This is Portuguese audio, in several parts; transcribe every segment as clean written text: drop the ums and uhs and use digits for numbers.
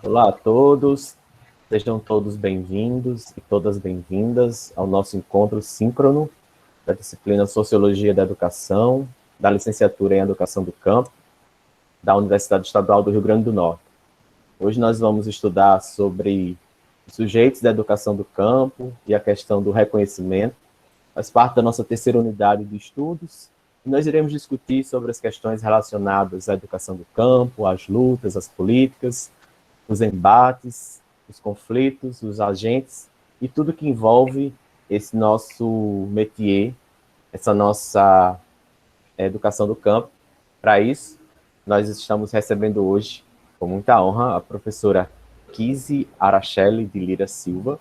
Olá a todos, sejam todos bem-vindos e todas bem-vindas ao nosso encontro síncrono da disciplina Sociologia da Educação, da licenciatura em Educação do Campo, da Universidade Estadual do Rio Grande do Norte. Hoje nós vamos estudar sobre os sujeitos da educação do campo e a questão do reconhecimento. Faz parte da nossa terceira unidade de estudos, e nós iremos discutir sobre as questões relacionadas à educação do campo, às lutas, às políticas, os embates, os conflitos, os agentes e tudo que envolve esse nosso métier, essa nossa educação do campo. Para isso, nós estamos recebendo hoje, com muita honra, a professora Kizzy Araceli de Lira Silva.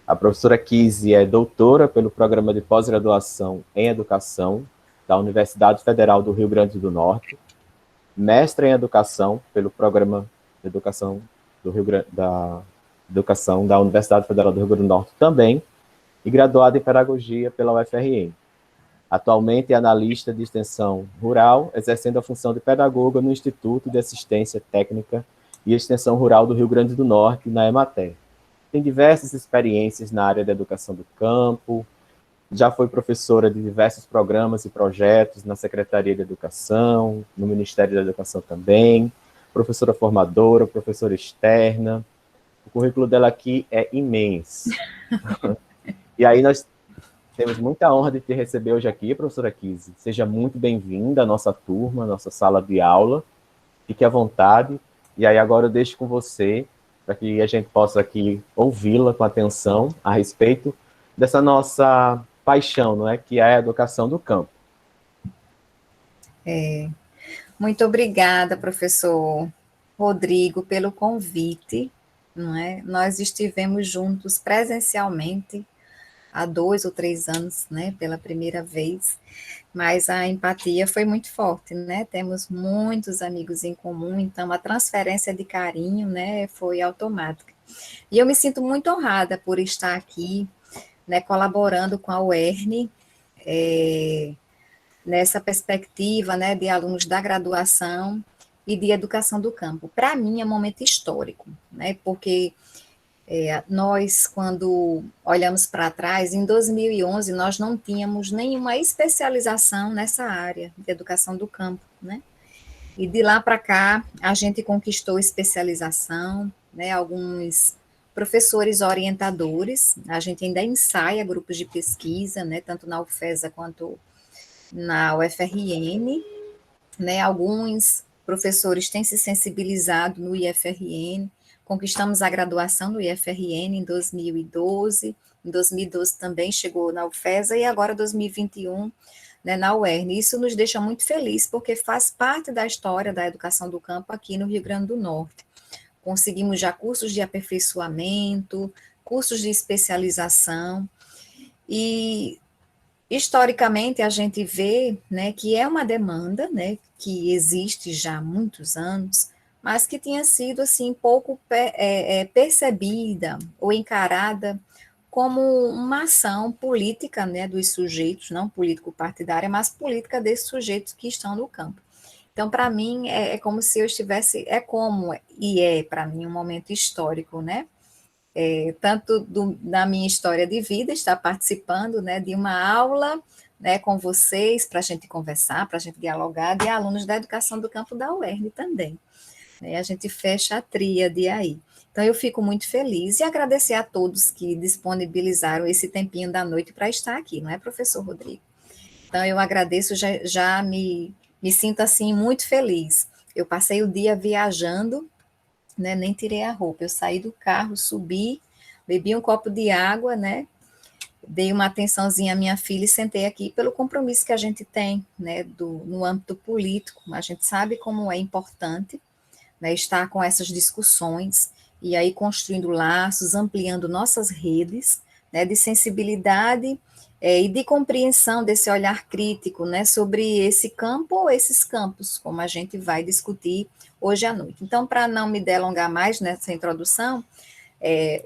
A professora Kizzy é doutora pelo Programa de Pós-Graduação em Educação da Universidade Federal do Rio Grande do Norte, mestra em Educação pelo Programa de Educação da Universidade Federal do Rio Grande do Norte também, e graduada em Pedagogia pela UFRN. Atualmente é analista de extensão rural, exercendo a função de pedagoga no Instituto de Assistência Técnica e Extensão Rural do Rio Grande do Norte, na EMATER. Tem diversas experiências na área da educação do campo, já foi professora de diversos programas e projetos na Secretaria de Educação, no Ministério da Educação também, professora formadora, professora externa. O currículo dela aqui é imenso. E aí nós temos muita honra de te receber hoje aqui, professora Kizzy. Seja muito bem-vinda à nossa turma, à nossa sala de aula. Fique à vontade. E aí agora eu deixo com você, para que a gente possa aqui ouvi-la com atenção a respeito dessa nossa paixão, não é? Que é a educação do campo. Muito obrigada, professor Rodrigo, pelo convite, não é? Nós estivemos juntos presencialmente há 2 ou 3 anos, né, pela primeira vez, mas a empatia foi muito forte, né? Temos muitos amigos em comum, então a transferência de carinho, né, foi automática. E eu me sinto muito honrada por estar aqui, né, colaborando com a UERN, nessa perspectiva, né, de alunos da graduação e de educação do campo. Para mim é um momento histórico, né, porque nós, quando olhamos para trás, em 2011, nós não tínhamos nenhuma especialização nessa área de educação do campo, né, e de lá para cá, a gente conquistou especialização, né, alguns professores orientadores, a gente ainda ensaia grupos de pesquisa, né, tanto na UFESA quanto na UFRN, né, alguns professores têm se sensibilizado no IFRN, conquistamos a graduação no IFRN em 2012, em 2012 também chegou na UFESA e agora 2021, né, na UERN. Isso nos deixa muito felizes porque faz parte da história da educação do campo aqui no Rio Grande do Norte. Conseguimos já cursos de aperfeiçoamento, cursos de especialização e historicamente, a gente vê, né, que é uma demanda, né, que existe já há muitos anos, mas que tinha sido, assim, pouco percebida ou encarada como uma ação política, né, dos sujeitos, não político-partidária, mas política desses sujeitos que estão no campo. Então, para mim, como se eu estivesse, para mim, um momento histórico, né, tanto da minha história de vida, estar participando, né, de uma aula, né, com vocês, para a gente conversar, para a gente dialogar, de alunos da educação do campo da UERN também. Né, a gente fecha a tríade aí. Então, eu fico muito feliz e agradecer a todos que disponibilizaram esse tempinho da noite para estar aqui, não é, professor Rodrigo? Então, eu agradeço, já me sinto, assim, muito feliz. Eu passei o dia viajando, né, nem tirei a roupa, eu saí do carro, subi, bebi um copo de água, né, dei uma atençãozinha à minha filha e sentei aqui pelo compromisso que a gente tem, né, no âmbito político. A gente sabe como é importante, né, estar com essas discussões e aí construindo laços, ampliando nossas redes, né, de sensibilidade e de compreensão desse olhar crítico, né, sobre esse campo ou esses campos, como a gente vai discutir hoje à noite. Então, para não me delongar mais nessa introdução,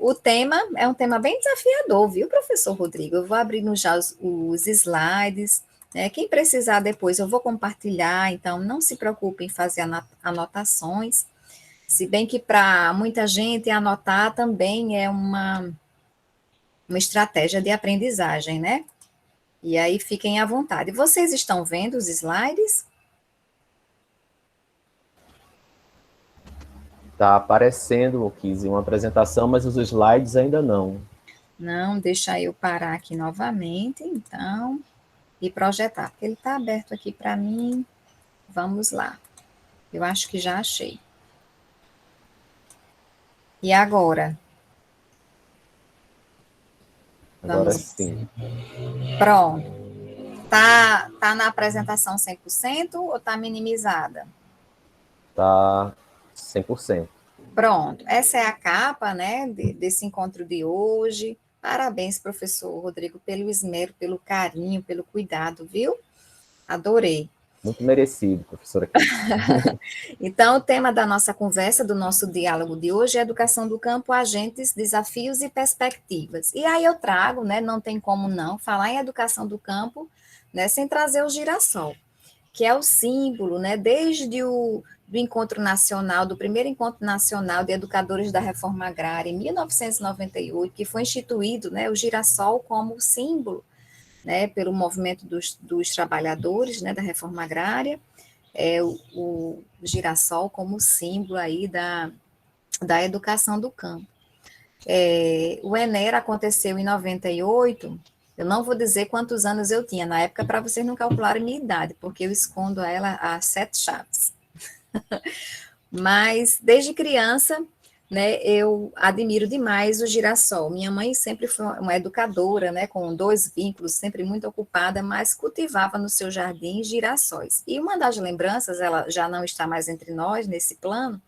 o tema é um tema bem desafiador, viu, professor Rodrigo? Eu vou abrindo já os slides, né? Quem precisar depois eu vou compartilhar, então não se preocupe em fazer anotações. Se bem que para muita gente anotar também é uma estratégia de aprendizagem, né? E aí fiquem à vontade. Vocês estão vendo os slides? Está aparecendo, Kizzy, uma apresentação, mas os slides ainda não. Não, deixa eu parar aqui novamente, então, e projetar, porque ele está aberto aqui para mim. Vamos lá. Eu acho que já achei. E agora? Agora Vamos. sim. Pronto. Tá na apresentação 100% ou tá minimizada? Está 100%. Pronto. Essa é a capa, né, desse encontro de hoje. Parabéns, professor Rodrigo, pelo esmero, pelo carinho, pelo cuidado, viu? Adorei. Muito merecido, professora Kizzy. Então, o tema da nossa conversa, do nosso diálogo de hoje é educação do campo, agentes, desafios e perspectivas. E aí eu trago, né, não tem como não, falar em educação do campo, né, sem trazer o girassol, que é o símbolo, né, desde o do encontro nacional, do primeiro encontro nacional de educadores da reforma agrária, em 1998, que foi instituído, né, o girassol como símbolo, né, pelo movimento dos trabalhadores, né, da reforma agrária, o girassol como símbolo aí da educação do campo. O Enem aconteceu em 98, eu não vou dizer quantos anos eu tinha na época para vocês não calcularem minha idade, porque eu escondo ela a 7 chaves. Mas desde criança, né, eu admiro demais o girassol. Minha mãe sempre foi uma educadora, né, com 2 vínculos, sempre muito ocupada, mas cultivava no seu jardim girassóis. E uma das lembranças, ela já não está mais entre nós nesse plano,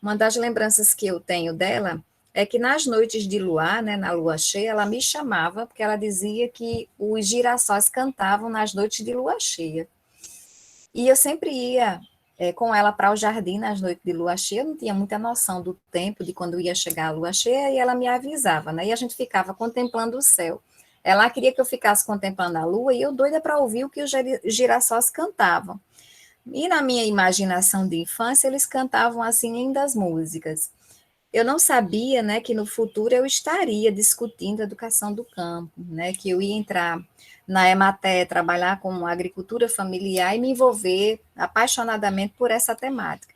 uma das lembranças que eu tenho dela é que nas noites de luar, né, na lua cheia, ela me chamava, porque ela dizia que os girassóis cantavam nas noites de lua cheia. E eu sempre ia com ela para o jardim nas noites de lua cheia, eu não tinha muita noção do tempo, de quando ia chegar a lua cheia, e ela me avisava, né? E a gente ficava contemplando o céu. Ela queria que eu ficasse contemplando a lua, e eu doida para ouvir o que os girassóis cantavam. E na minha imaginação de infância, eles cantavam assim lindas músicas. Eu não sabia, né, que no futuro eu estaria discutindo a educação do campo, né, que eu ia entrar na Emater, trabalhar com agricultura familiar e me envolver apaixonadamente por essa temática.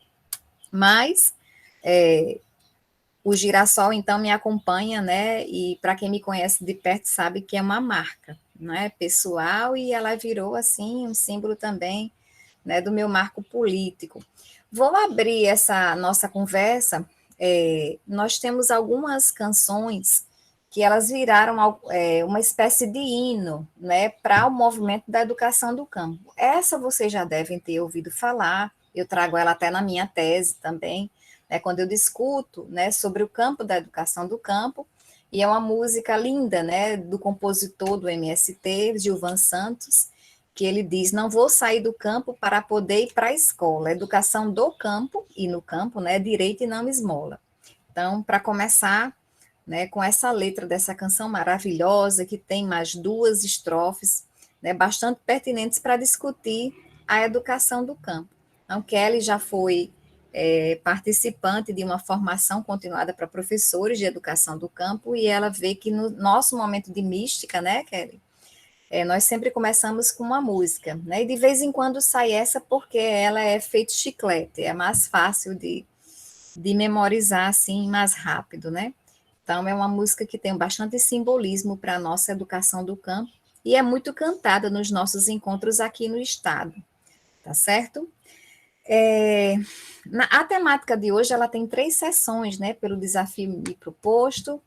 Mas o girassol, então, me acompanha, né, e para quem me conhece de perto sabe que é uma marca, né, pessoal, e ela virou, assim, um símbolo também, né, do meu marco político. Vou abrir essa nossa conversa. Nós temos algumas canções que elas viraram uma espécie de hino, né, para o movimento da educação do campo. Essa vocês já devem ter ouvido falar, eu trago ela até na minha tese também, né, quando eu discuto, né, sobre o campo da educação do campo, e é uma música linda, né, do compositor do MST, Gilvan Santos, que ele diz: não vou sair do campo para poder ir para a escola. Educação do campo e no campo, né, direito e não esmola. Então, para começar, né, com essa letra dessa canção maravilhosa, que tem mais 2 estrofes, né, bastante pertinentes para discutir a educação do campo. Então, Kelly já foi participante de uma formação continuada para professores de educação do campo, e ela vê que no nosso momento de mística, né, Kelly, nós sempre começamos com uma música, né? E de vez em quando sai essa porque ela é feito chiclete, é mais fácil de memorizar assim mais rápido, né? Então é uma música que tem bastante simbolismo para a nossa educação do campo e é muito cantada nos nossos encontros aqui no estado, tá certo? A temática de hoje ela tem 3 sessões, né? Pelo desafio me proposto,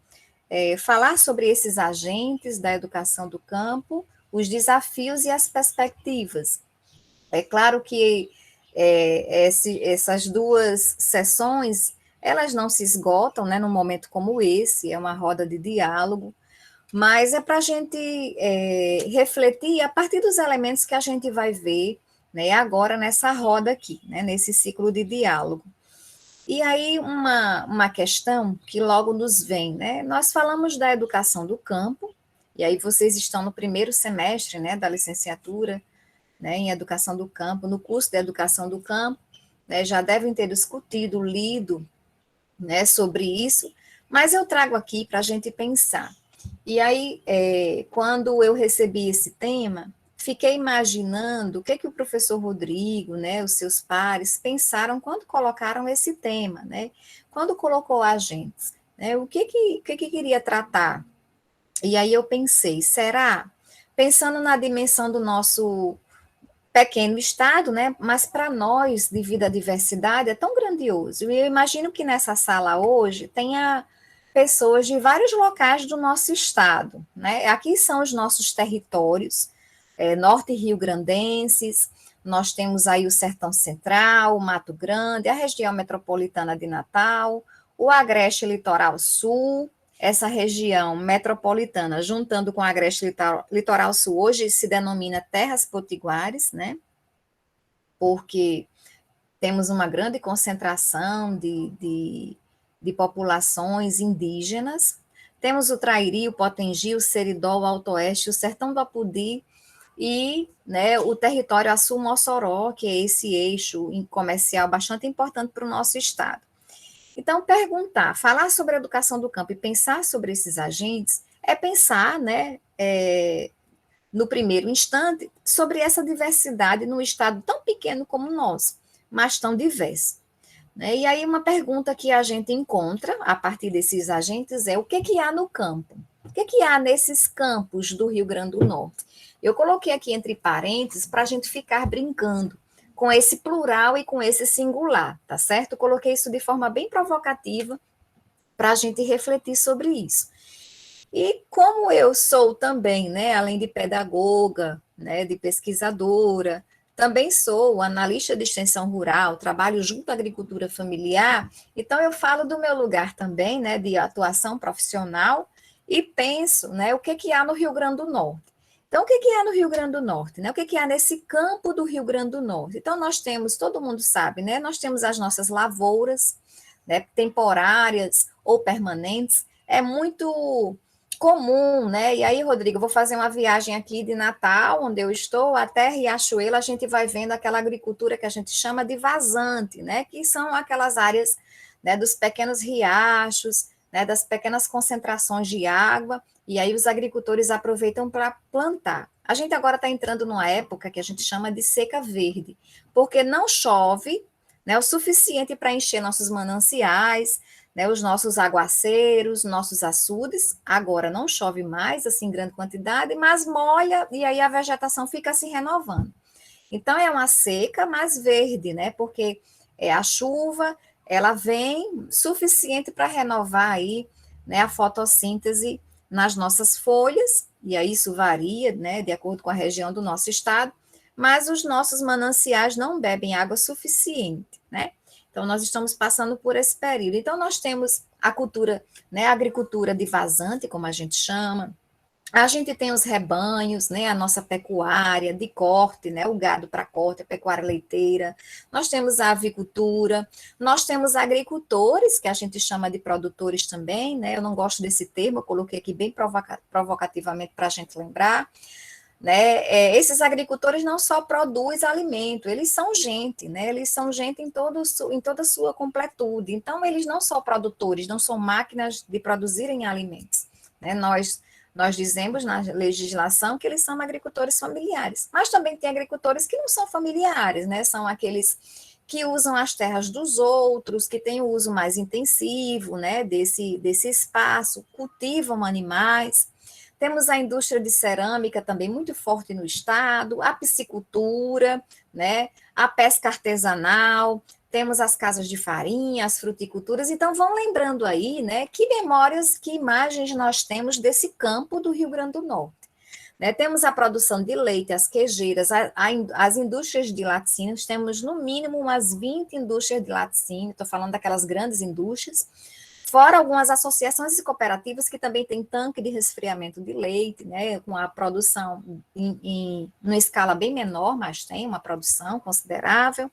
falar sobre esses agentes da educação do campo, os desafios e as perspectivas. É claro que essas 2 sessões, elas não se esgotam, né, num momento como esse, é uma roda de diálogo, mas é para a gente refletir a partir dos elementos que a gente vai ver, né, agora nessa roda aqui, né, nesse ciclo de diálogo. E aí, uma questão que logo nos vem, né? Nós falamos da educação do campo, e aí vocês estão no primeiro semestre, né, da licenciatura, né, em educação do campo, no curso de educação do campo, né, já devem ter discutido, lido, né, sobre isso, mas eu trago aqui para a gente pensar. E aí, quando eu recebi esse tema, fiquei imaginando o que o professor Rodrigo, né, os seus pares, pensaram quando colocaram esse tema, né, quando colocou agentes, né, o que queria tratar. E aí eu pensei, será? Pensando na dimensão do nosso pequeno estado, né, mas para nós, devido à diversidade, é tão grandioso. E eu imagino que nessa sala hoje tenha pessoas de vários locais do nosso estado, né? Aqui são os nossos territórios, norte rio-grandenses, nós temos aí o Sertão Central, o Mato Grande, a região metropolitana de Natal, o Agreste Litoral Sul, essa região metropolitana, juntando com a Agreste Litoral Sul, hoje se denomina Terras Potiguares, né? Porque temos uma grande concentração de populações indígenas. Temos o Trairi, o Potengi, o Seridó, o Alto Oeste, o Sertão do Apudi e, né, o território Açu-Mossoró, que é esse eixo comercial bastante importante para o nosso estado. Então, falar sobre a educação do campo e pensar sobre esses agentes é pensar, né, no primeiro instante, sobre essa diversidade num estado tão pequeno como o nosso, mas tão diverso. Né? E aí uma pergunta que a gente encontra a partir desses agentes é o que há no campo? O que há nesses campos do Rio Grande do Norte? Eu coloquei aqui entre parênteses para a gente ficar brincando com esse plural e com esse singular, tá certo? Eu coloquei isso de forma bem provocativa para a gente refletir sobre isso. E como eu sou também, né, além de pedagoga, né, de pesquisadora, também sou analista de extensão rural, trabalho junto à agricultura familiar, então eu falo do meu lugar também, né, de atuação profissional e penso, né, o que há no Rio Grande do Norte. Então, o que há no Rio Grande do Norte? Né? O que há nesse campo do Rio Grande do Norte? Então, nós temos, todo mundo sabe, né, nós temos as nossas lavouras, né, temporárias ou permanentes, é muito comum, né? E aí, Rodrigo, eu vou fazer uma viagem aqui de Natal, onde eu estou, até Riachuelo, a gente vai vendo aquela agricultura que a gente chama de vazante, né? Que são aquelas áreas, né, dos pequenos riachos, né, das pequenas concentrações de água, e aí os agricultores aproveitam para plantar. A gente agora está entrando numa época que a gente chama de seca verde, porque não chove, né, o suficiente para encher nossos mananciais, né, os nossos aguaceiros, nossos açudes. Agora não chove mais assim em grande quantidade, mas molha e aí a vegetação fica se renovando. Então é uma seca mais verde, né? Porque a chuva ela vem suficiente para renovar aí, né, a fotossíntese nas nossas folhas, e aí isso varia, né, de acordo com a região do nosso estado, mas os nossos mananciais não bebem água suficiente, né? Então, nós estamos passando por esse período. Então, nós temos a cultura, né, a agricultura de vazante, como a gente chama. A gente tem os rebanhos, né, a nossa pecuária de corte, né, o gado para corte, a pecuária leiteira. Nós temos a avicultura, nós temos agricultores, que a gente chama de produtores também, né? Eu não gosto desse termo, eu coloquei aqui bem provocativamente para a gente lembrar. Né? Esses agricultores não só produzem alimento, eles são gente, né? Eles são gente em toda a sua completude. Então, eles não são produtores, não são máquinas de produzirem alimentos. Né? Nós dizemos na legislação que eles são agricultores familiares, mas também tem agricultores que não são familiares, né? São aqueles que usam as terras dos outros, que têm o uso mais intensivo, né, desse espaço, cultivam animais. Temos a indústria de cerâmica também muito forte no estado, a piscicultura, né, a pesca artesanal, temos as casas de farinha, as fruticulturas. Então, vão lembrando aí, né, que memórias, que imagens nós temos desse campo do Rio Grande do Norte. Né, temos a produção de leite, as queijeiras, as indústrias de laticínios, temos no mínimo umas 20 indústrias de laticínio, estou falando daquelas grandes indústrias, fora algumas associações e cooperativas que também têm tanque de resfriamento de leite, né, com a produção em uma escala bem menor, mas tem uma produção considerável.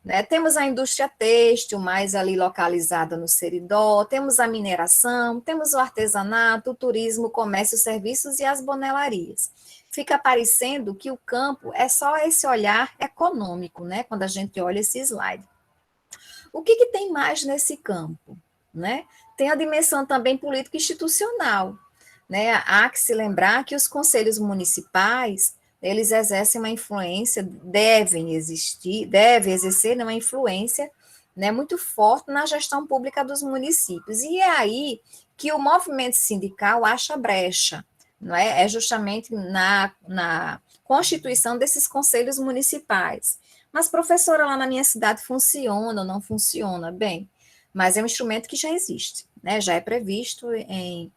Né? Temos a indústria têxtil, mais ali localizada no Seridó, temos a mineração, temos o artesanato, o turismo, o comércio, os serviços e as bonelarias. Fica parecendo que o campo é só esse olhar econômico, né, quando a gente olha esse slide. O que tem mais nesse campo, né? Tem a dimensão também político-institucional, né? Há que se lembrar que os conselhos municipais, eles exercem uma influência, devem exercer uma influência, né, muito forte na gestão pública dos municípios. E é aí que o movimento sindical acha brecha, não é? É justamente na constituição desses conselhos municipais. Mas, professora, lá na minha cidade funciona ou não funciona? Bem, mas é um instrumento que já existe, né? Já é previsto em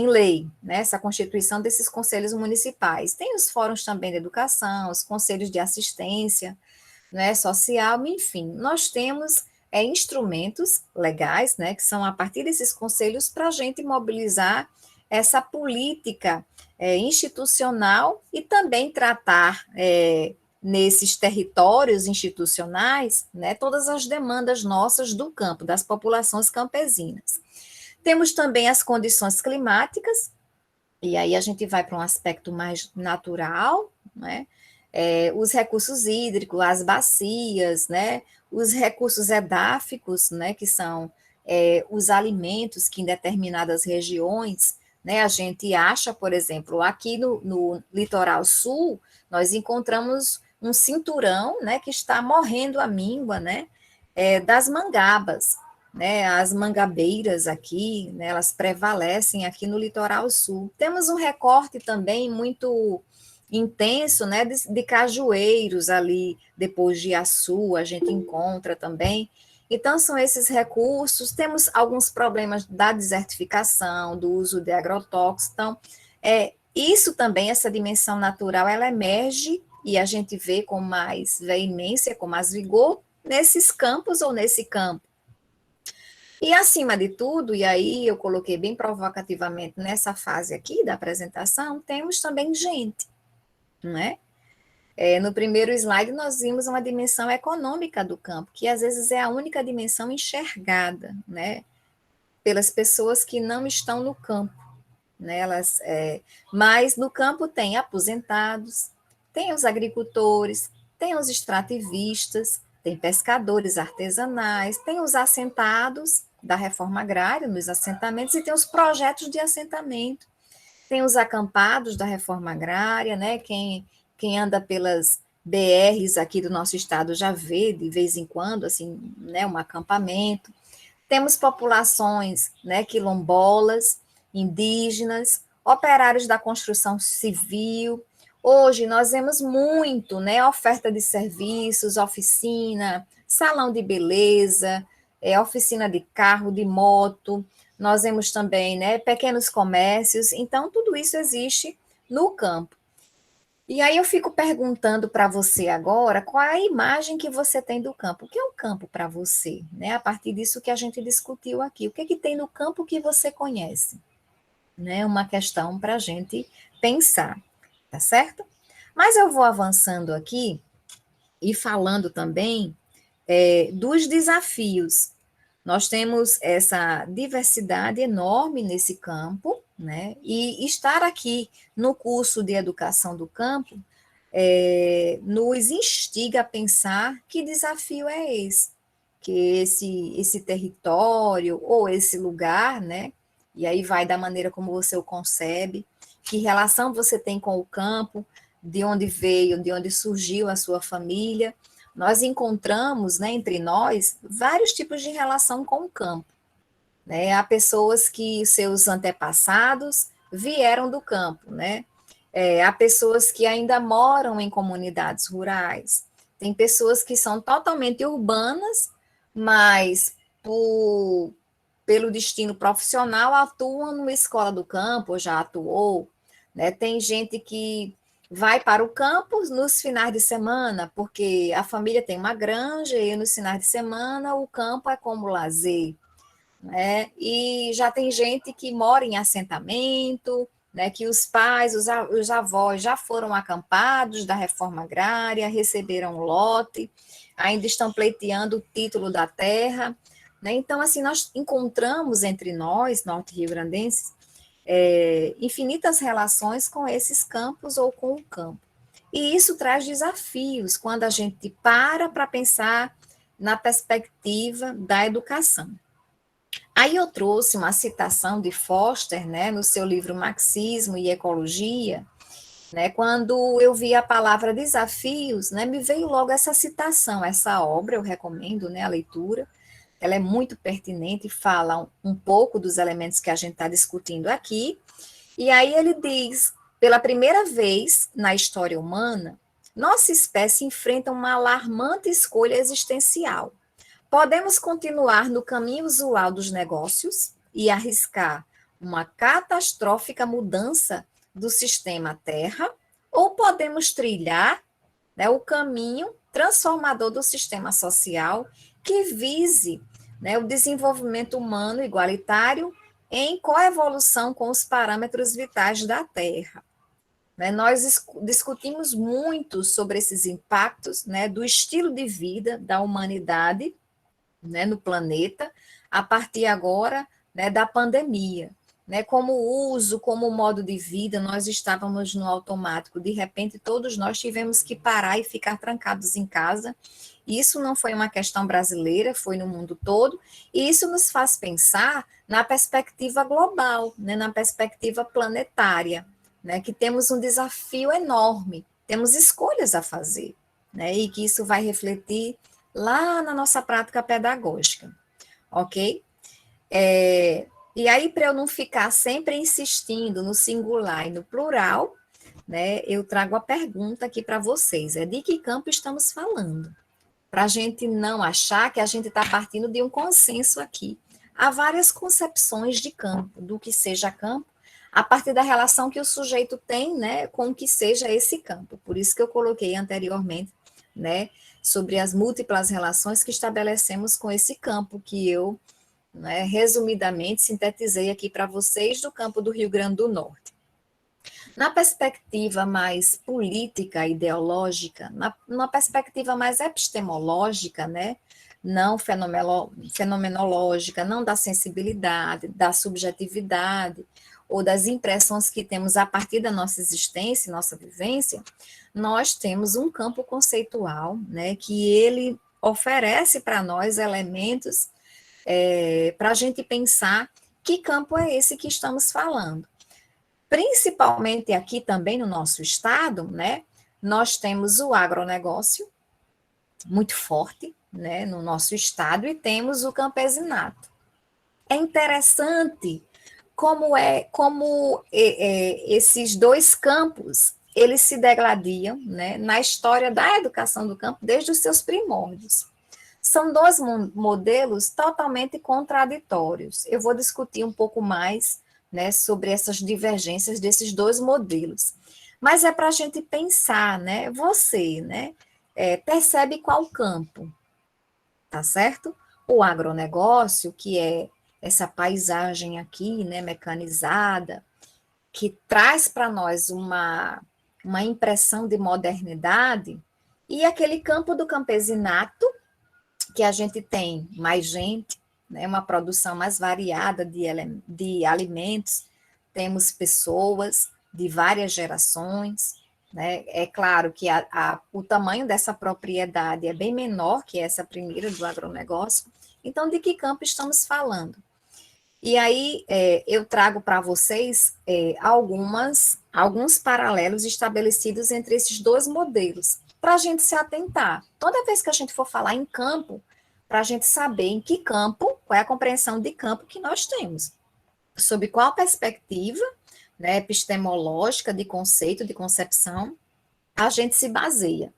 lei, né? Essa constituição desses conselhos municipais. Tem os fóruns também de educação, os conselhos de assistência, né, social, enfim, nós temos instrumentos legais, né, que são a partir desses conselhos para a gente mobilizar essa política institucional e também tratar nesses territórios institucionais, né, todas as demandas nossas do campo, das populações campesinas. Temos também as condições climáticas, e aí a gente vai para um aspecto mais natural, né? Os recursos hídricos, as bacias, né? Os recursos edáficos, né? Que são os alimentos que em determinadas regiões, né? A gente acha, por exemplo, aqui no litoral sul, nós encontramos um cinturão, né? Que está morrendo a míngua, né? Das mangabas, né, as mangabeiras aqui, né, elas prevalecem aqui no litoral sul. Temos um recorte também muito intenso, né, de cajueiros ali, depois de Açu, a gente encontra também. Então, são esses recursos. Temos alguns problemas da desertificação, do uso de agrotóxicos. Então, isso também, essa dimensão natural, ela emerge e a gente vê com mais veemência, com mais vigor, nesses campos ou nesse campo. E, acima de tudo, e aí eu coloquei bem provocativamente nessa fase aqui da apresentação, temos também gente, não é? No primeiro slide, nós vimos uma dimensão econômica do campo, que às vezes é a única dimensão enxergada, né? Pelas pessoas que não estão no campo, né? Mas no campo tem aposentados, tem os agricultores, tem os extrativistas, tem pescadores artesanais, tem os assentados da reforma agrária nos assentamentos e tem os projetos de assentamento, tem os acampados da reforma agrária, né? Quem anda pelas BRs aqui do nosso estado já vê de vez em quando assim, né, um acampamento. Temos populações, né, quilombolas, indígenas, operários da construção civil. Hoje nós vemos muito, né, oferta de serviços, oficina, salão de beleza, oficina de carro, de moto. Nós vemos também, né, pequenos comércios. Então, tudo isso existe no campo. E aí eu fico perguntando para você agora, qual é a imagem que você tem do campo? O que é o campo para você? Né? A partir disso que a gente discutiu aqui. O que é que tem no campo que você conhece? Né? Uma questão para a gente pensar, tá certo? Mas eu vou avançando aqui e falando também dos desafios. Nós temos essa diversidade enorme nesse campo, né? E estar aqui no curso de educação do campo nos instiga a pensar que desafio é esse, que esse território ou esse lugar, né? E aí vai da maneira como você o concebe, que relação você tem com o campo, de onde veio, de onde surgiu a sua família. Nós encontramos, né, entre nós, vários tipos de relação com o campo. Né? Há pessoas que seus antepassados vieram do campo, né? Há pessoas que ainda moram em comunidades rurais. Tem pessoas que são totalmente urbanas, mas pelo destino profissional atuam numa escola do campo, ou já atuou. Né? Tem gente que vai para o campo nos finais de semana, porque a família tem uma granja e nos finais de semana o campo é como lazer. Né? E já tem gente que mora em assentamento, né, que os pais, os avós já foram acampados da reforma agrária, receberam lote, ainda estão pleiteando o título da terra. Né? Então, assim, nós encontramos entre nós, norte-riograndenses, infinitas relações com esses campos ou com o campo. E isso traz desafios quando a gente para pensar na perspectiva da educação. Aí eu trouxe uma citação de Foster, né, no seu livro Marxismo e Ecologia, né, quando eu vi a palavra desafios, né, me veio logo essa citação, essa obra, eu recomendo, né, a leitura, ela é muito pertinente e fala um pouco dos elementos que a gente está discutindo aqui, e aí ele diz, pela primeira vez na história humana, nossa espécie enfrenta uma alarmante escolha existencial. Podemos continuar no caminho usual dos negócios e arriscar uma catastrófica mudança do sistema Terra, ou podemos trilhar, né, o caminho transformador do sistema social que vise, né, o desenvolvimento humano igualitário em coevolução com os parâmetros vitais da Terra. Né, nós discutimos muito sobre esses impactos, né, do estilo de vida da humanidade, né, no planeta, a partir agora, né, da pandemia. Né, como uso, como modo de vida, nós estávamos no automático, de repente todos nós tivemos que parar e ficar trancados em casa. Isso não foi uma questão brasileira, foi no mundo todo, e isso nos faz pensar na perspectiva global, né, na perspectiva planetária, né, que temos um desafio enorme, temos escolhas a fazer, né, e que isso vai refletir lá na nossa prática pedagógica, ok? E aí, para eu não ficar sempre insistindo no singular e no plural, né, eu trago a pergunta aqui para vocês, de que campo estamos falando? Para a gente não achar que a gente está partindo de um consenso aqui. Há várias concepções de campo, do que seja campo, a partir da relação que o sujeito tem, né, com o que seja esse campo. Por isso que eu coloquei anteriormente, né, sobre as múltiplas relações que estabelecemos com esse campo, que eu, né, resumidamente, sintetizei aqui para vocês do campo do Rio Grande do Norte. Na perspectiva mais política, ideológica, na perspectiva mais epistemológica, né, não fenomenológica, não da sensibilidade, da subjetividade, ou das impressões que temos a partir da nossa existência, nossa vivência, nós temos um campo conceitual, né, que ele oferece para nós elementos para a gente pensar que campo é esse que estamos falando. Principalmente aqui também no nosso estado, né, nós temos o agronegócio muito forte, né, no nosso estado, e temos o campesinato. É interessante como esses dois campos eles se degladiam, né, na história da educação do campo desde os seus primórdios. São dois modelos totalmente contraditórios. Eu vou discutir um pouco mais, né, sobre essas divergências desses dois modelos. Mas é para a gente pensar, né, você, né, percebe qual campo, tá certo? O agronegócio, que é essa paisagem aqui, né, mecanizada, que traz para nós uma impressão de modernidade, e aquele campo do campesinato, que a gente tem mais gente, né, uma produção mais variada de alimentos, temos pessoas de várias gerações, né? É claro que o tamanho dessa propriedade é bem menor que essa primeira do agronegócio. Então, de que campo estamos falando? E aí eu trago para vocês alguns paralelos estabelecidos entre esses dois modelos, para a gente se atentar. Toda vez que a gente for falar em campo, para a gente saber em que campo, qual é a compreensão de campo que nós temos, sob qual perspectiva, né, epistemológica, de conceito, de concepção, a gente se baseia.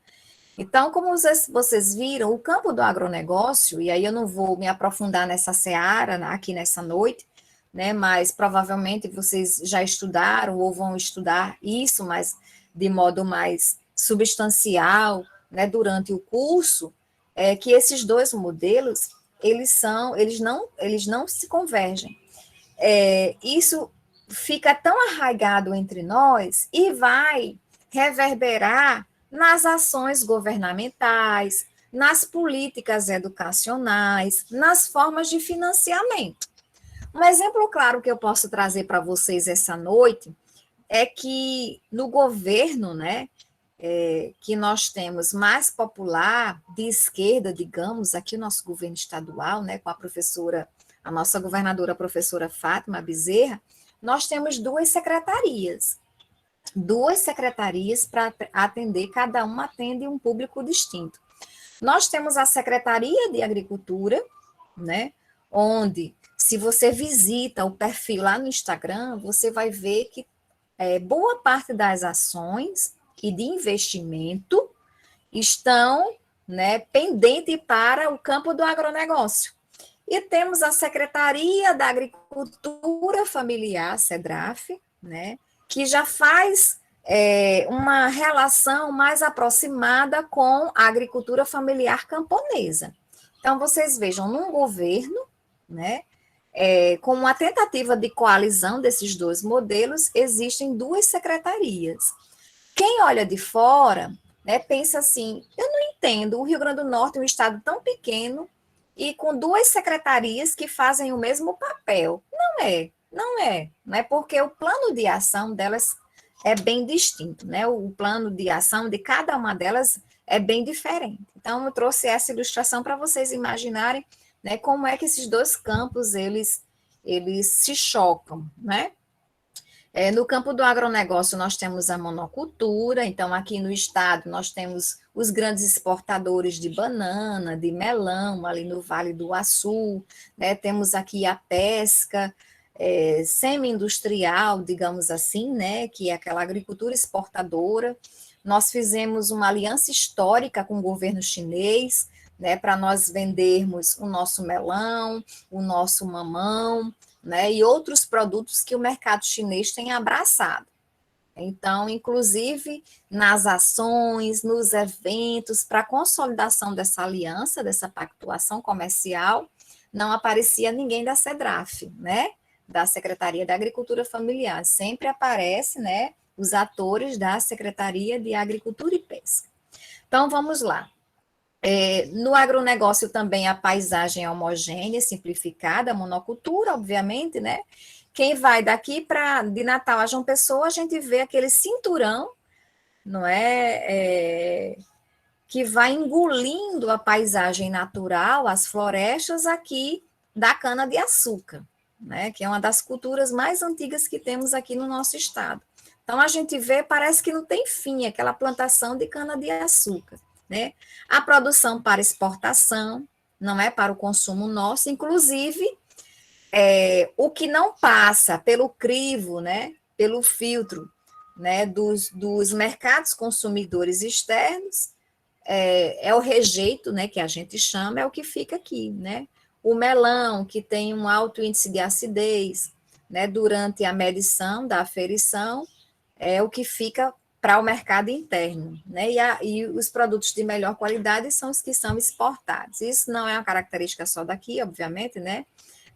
Então, como vocês viram, o campo do agronegócio, e aí eu não vou me aprofundar nessa seara aqui nessa noite, né, mas provavelmente vocês já estudaram ou vão estudar isso, mas de modo mais substancial, né, durante o curso, que esses dois modelos, eles não se convergem. Isso fica tão arraigado entre nós e vai reverberar nas ações governamentais, nas políticas educacionais, nas formas de financiamento. Um exemplo claro que eu posso trazer para vocês essa noite é que no governo, né, que nós temos mais popular, de esquerda, digamos, aqui o nosso governo estadual, né, com a nossa governadora, a professora Fátima Bezerra, nós temos duas secretarias para atender, cada uma atende um público distinto. Nós temos a Secretaria de Agricultura, né, onde, se você visita o perfil lá no Instagram, você vai ver que boa parte das ações e de investimento estão, né, pendente para o campo do agronegócio. E temos a Secretaria da Agricultura Familiar, SEDRAF, né, que já faz uma relação mais aproximada com a agricultura familiar camponesa. Então, vocês vejam, num governo, né, com uma tentativa de coalizão desses dois modelos, existem duas secretarias. Quem olha de fora, né, pensa assim, eu não entendo, o Rio Grande do Norte é um estado tão pequeno e com duas secretarias que fazem o mesmo papel. Não é, porque o plano de ação delas é bem distinto, né? O plano de ação de cada uma delas é bem diferente. Então, eu trouxe essa ilustração para vocês imaginarem, né, como é que esses dois campos, eles se chocam, né? No campo do agronegócio, nós temos a monocultura, então, aqui no estado, nós temos os grandes exportadores de banana, de melão, ali no Vale do Açu, né? Temos aqui a pesca semi-industrial, digamos assim, né? Que é aquela agricultura exportadora. Nós fizemos uma aliança histórica com o governo chinês, né? Para nós vendermos o nosso melão, o nosso mamão, né, e outros produtos que o mercado chinês tem abraçado. Então, inclusive, nas ações, nos eventos, para a consolidação dessa aliança, dessa pactuação comercial, não aparecia ninguém da SEDRAF, né, da Secretaria da Agricultura Familiar. Sempre aparece, né, os atores da Secretaria de Agricultura e Pesca. Então, vamos lá. No agronegócio também a paisagem é homogênea, simplificada, a monocultura, obviamente, né? Quem vai daqui de Natal a João Pessoa, a gente vê aquele cinturão, não é? Que vai engolindo a paisagem natural, as florestas aqui da cana-de-açúcar, né? Que é uma das culturas mais antigas que temos aqui no nosso estado. Então, a gente vê, parece que não tem fim, aquela plantação de cana-de-açúcar. Né? A produção para exportação, não é para o consumo nosso, inclusive o que não passa pelo crivo, né, pelo filtro, né, dos mercados consumidores externos, é o rejeito, né, que a gente chama, é o que fica aqui, né? O melão, que tem um alto índice de acidez, né, durante a medição da aferição, é o que fica para o mercado interno, né? E os produtos de melhor qualidade são os que são exportados. Isso não é uma característica só daqui, obviamente, né?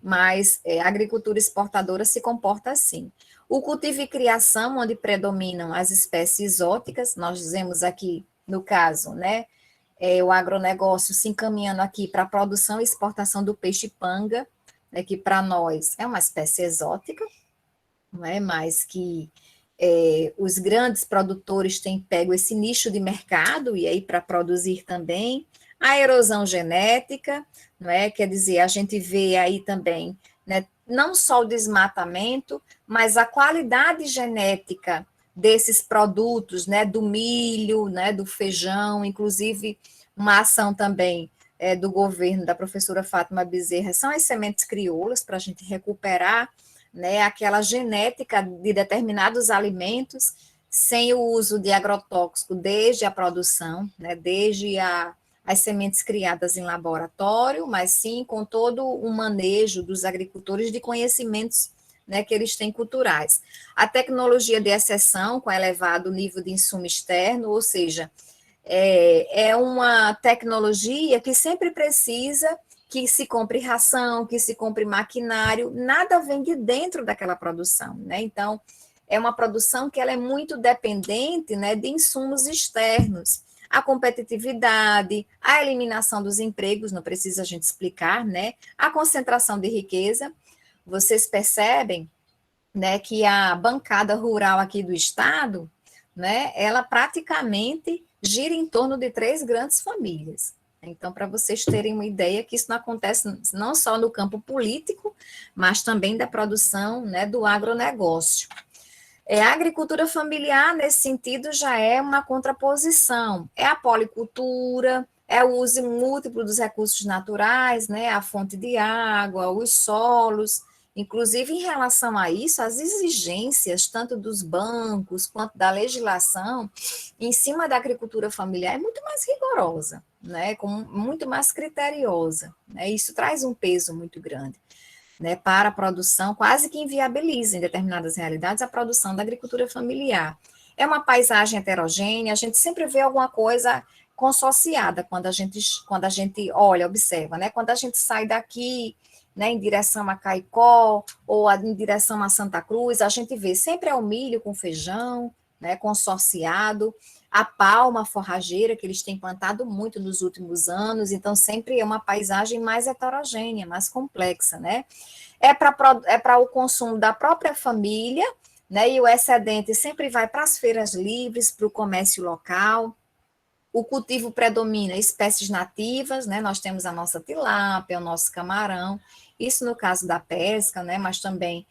Mas a agricultura exportadora se comporta assim. O cultivo e criação, onde predominam as espécies exóticas, nós dizemos aqui, no caso, né? O agronegócio se encaminhando aqui para a produção e exportação do peixe-panga, né, que para nós é uma espécie exótica, não é? Mas que os grandes produtores têm pego esse nicho de mercado e aí para produzir também. A erosão genética, não é? Quer dizer, a gente vê aí também, né, não só o desmatamento, mas a qualidade genética desses produtos, né, do milho, né, do feijão, inclusive uma ação também do governo da professora Fátima Bezerra, são as sementes crioulas para a gente recuperar, né, aquela genética de determinados alimentos sem o uso de agrotóxico desde a produção, né, desde as sementes criadas em laboratório, mas sim com todo o manejo dos agricultores de conhecimentos, né, que eles têm culturais. A tecnologia de exceção com elevado nível de insumo externo, ou seja, é uma tecnologia que sempre precisa que se compre ração, que se compre maquinário, nada vem de dentro daquela produção, né? Então, é uma produção que ela é muito dependente, né, de insumos externos. A competitividade, a eliminação dos empregos, não precisa a gente explicar, né? A concentração de riqueza. Vocês percebem, né, que a bancada rural aqui do estado né, ela praticamente gira em torno de 3 grandes famílias. Então, para vocês terem uma ideia que isso não acontece não só no campo político, mas também da produção, né, do agronegócio. A agricultura familiar, nesse sentido, já é uma contraposição. É a policultura, é o uso múltiplo dos recursos naturais, né, a fonte de água, os solos. Inclusive, em relação a isso, as exigências, tanto dos bancos quanto da legislação, em cima da agricultura familiar, é muito mais rigorosa, né, muito mais criteriosa. Né, isso traz um peso muito grande, né, para a produção, quase que inviabiliza em determinadas realidades a produção da agricultura familiar. É uma paisagem heterogênea, a gente sempre vê alguma coisa consociada quando a gente olha, observa, né? Quando a gente sai daqui, né, em direção a Caicó ou em direção a Santa Cruz, a gente vê sempre é o milho com feijão, né, consorciado, a palma forrageira que eles têm plantado muito nos últimos anos, então sempre é uma paisagem mais heterogênea, mais complexa, né? É para o consumo da própria família, né? E o excedente sempre vai para as feiras livres, para o comércio local. O cultivo predomina espécies nativas, né? Nós temos a nossa tilápia, o nosso camarão, isso no caso da pesca, né? Mas também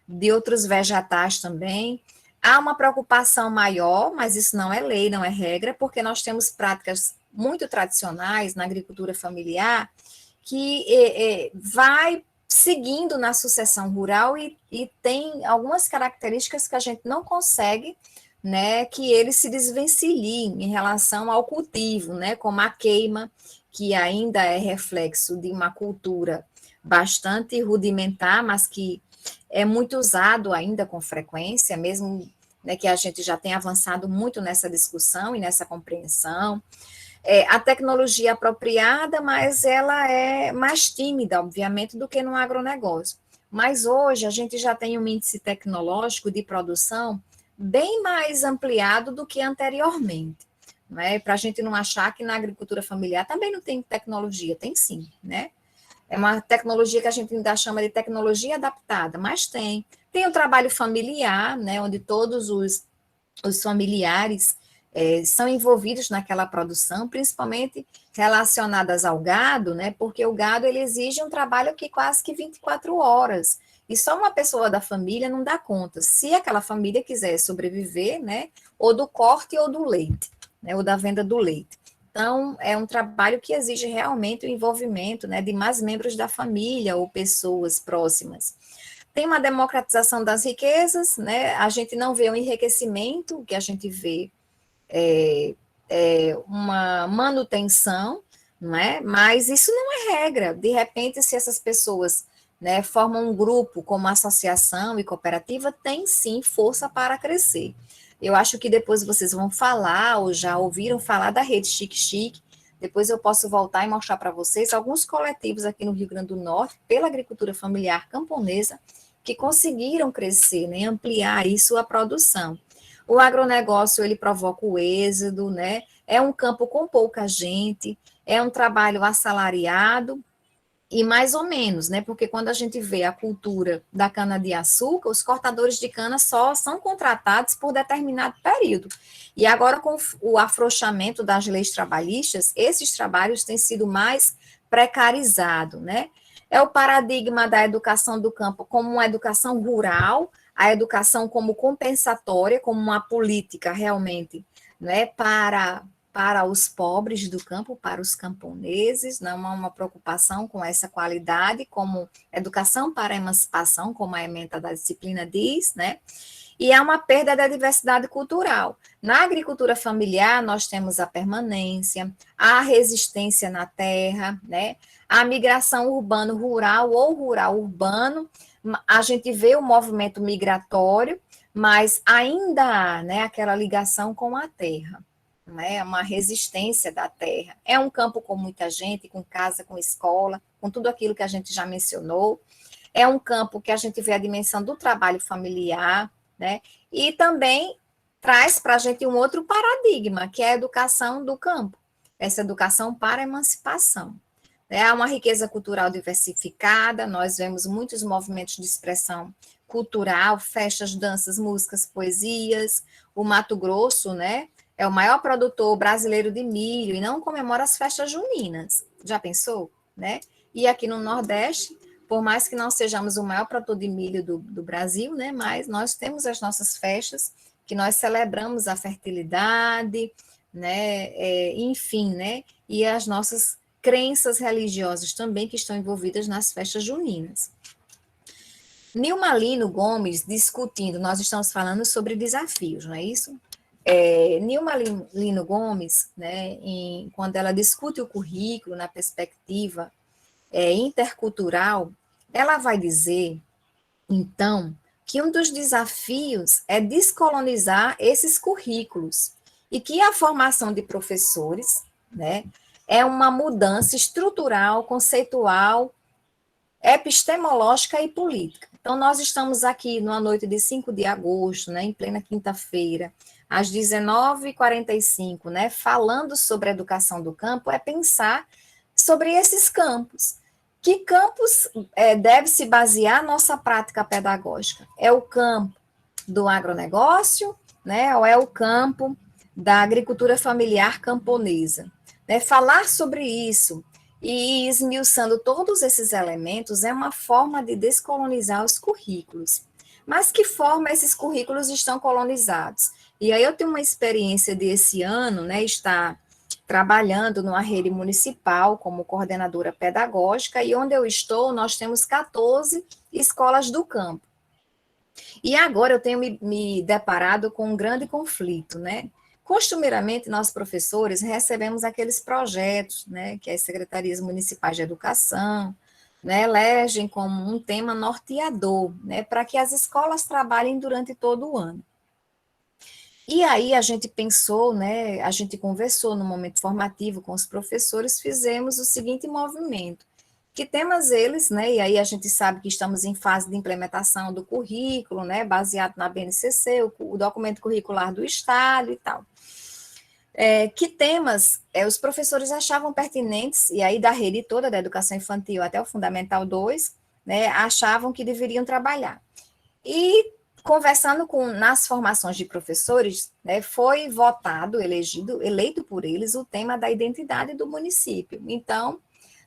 de outros vegetais também. Há uma preocupação maior, mas isso não é lei, não é regra, porque nós temos práticas muito tradicionais na agricultura familiar que vai seguindo na sucessão rural e tem algumas características que a gente não consegue, né, que eles se desvencilhem em relação ao cultivo, né, como a queima, que ainda é reflexo de uma cultura bastante rudimentar, mas que é muito usado ainda com frequência, mesmo, né, que a gente já tem avançado muito nessa discussão e nessa compreensão. A tecnologia apropriada, mas ela é mais tímida, obviamente, do que no agronegócio. Mas hoje a gente já tem um índice tecnológico de produção bem mais ampliado do que anteriormente. Né? Para a gente não achar que na agricultura familiar também não tem tecnologia, tem sim, né? É uma tecnologia que a gente ainda chama de tecnologia adaptada, mas tem. Tem o trabalho familiar, né, onde todos os familiares são envolvidos naquela produção, principalmente relacionadas ao gado, né? Porque o gado ele exige um trabalho que quase que 24 horas. E só uma pessoa da família não dá conta. Se aquela família quiser sobreviver, né? Ou do corte ou do leite, né? Ou da venda do leite. Então, é um trabalho que exige realmente o envolvimento, né, de mais membros da família ou pessoas próximas. Tem uma democratização das riquezas, né? A gente não vê um enriquecimento, o que a gente vê uma manutenção, não é? Mas isso não é regra. De repente, se essas pessoas, né, formam um grupo como associação e cooperativa, tem sim força para crescer. Eu acho que depois vocês vão falar, ou já ouviram falar da rede Chique Chique, depois eu posso voltar e mostrar para vocês alguns coletivos aqui no Rio Grande do Norte, pela agricultura familiar camponesa, que conseguiram crescer, né, ampliar aí sua produção. O agronegócio, ele provoca o êxodo, né? É um campo com pouca gente, é um trabalho assalariado, e mais ou menos, né? Porque quando a gente vê a cultura da cana-de-açúcar, os cortadores de cana só são contratados por determinado período. E agora, com o afrouxamento das leis trabalhistas, esses trabalhos têm sido mais precarizados, né? É o paradigma da educação do campo como uma educação rural, a educação como compensatória, como uma política realmente, né, para os pobres do campo, para os camponeses, não há uma preocupação com essa qualidade, como educação para a emancipação, como a ementa da disciplina diz, né? E há uma perda da diversidade cultural. Na agricultura familiar, nós temos a permanência, a resistência na terra, né? A migração urbano-rural ou rural-urbano, a gente vê o movimento migratório, mas ainda há, né, aquela ligação com a terra, né, uma resistência da terra. É um campo com muita gente, com casa, com escola, com tudo aquilo que a gente já mencionou. É um campo que a gente vê a dimensão do trabalho familiar, né, e também traz para a gente um outro paradigma, que é a educação do campo, essa educação para a emancipação. Há uma riqueza cultural diversificada, nós vemos muitos movimentos de expressão cultural, festas, danças, músicas, poesias. O Mato Grosso, né, é o maior produtor brasileiro de milho e não comemora as festas juninas. Já pensou? Né? E aqui no Nordeste, por mais que não sejamos o maior produtor de milho do Brasil, né, mas nós temos as nossas festas que nós celebramos a fertilidade, né, enfim, né, e as nossas crenças religiosas também que estão envolvidas nas festas juninas. Nilma Lino Gomes discutindo, nós estamos falando sobre desafios, não é isso? Nilma Lino Gomes, né, quando ela discute o currículo na perspectiva intercultural, ela vai dizer, então, que um dos desafios é descolonizar esses currículos e que a formação de professores, né, é uma mudança estrutural, conceitual, epistemológica e política. Então, nós estamos aqui numa noite de 5 de agosto, né, em plena quinta-feira, às 19h45, né, falando sobre a educação do campo, é pensar sobre esses campos. Que campos deve se basear a nossa prática pedagógica? É o campo do agronegócio, né, ou é o campo da agricultura familiar camponesa? Né, falar sobre isso e esmiuçando todos esses elementos é uma forma de descolonizar os currículos. Mas que forma esses currículos estão colonizados? E aí eu tenho uma experiência desse ano, né, estar trabalhando numa rede municipal como coordenadora pedagógica, e onde eu estou, nós temos 14 escolas do campo. E agora eu tenho me deparado com um grande conflito, né? Costumeiramente, nós professores recebemos aqueles projetos, né, que as secretarias municipais de educação, né, elegem como um tema norteador, né, para que as escolas trabalhem durante todo o ano. E aí a gente pensou, né, a gente conversou no momento formativo com os professores, fizemos o seguinte movimento: que temas eles, né, e aí a gente sabe que estamos em fase de implementação do currículo, né, baseado na BNCC, o documento curricular do Estado e tal. Que temas os professores achavam pertinentes, e aí da rede toda, da educação infantil até o Fundamental 2, né, achavam que deveriam trabalhar. E conversando nas formações de professores, né, foi votado, eleito por eles o tema da identidade do município. Então,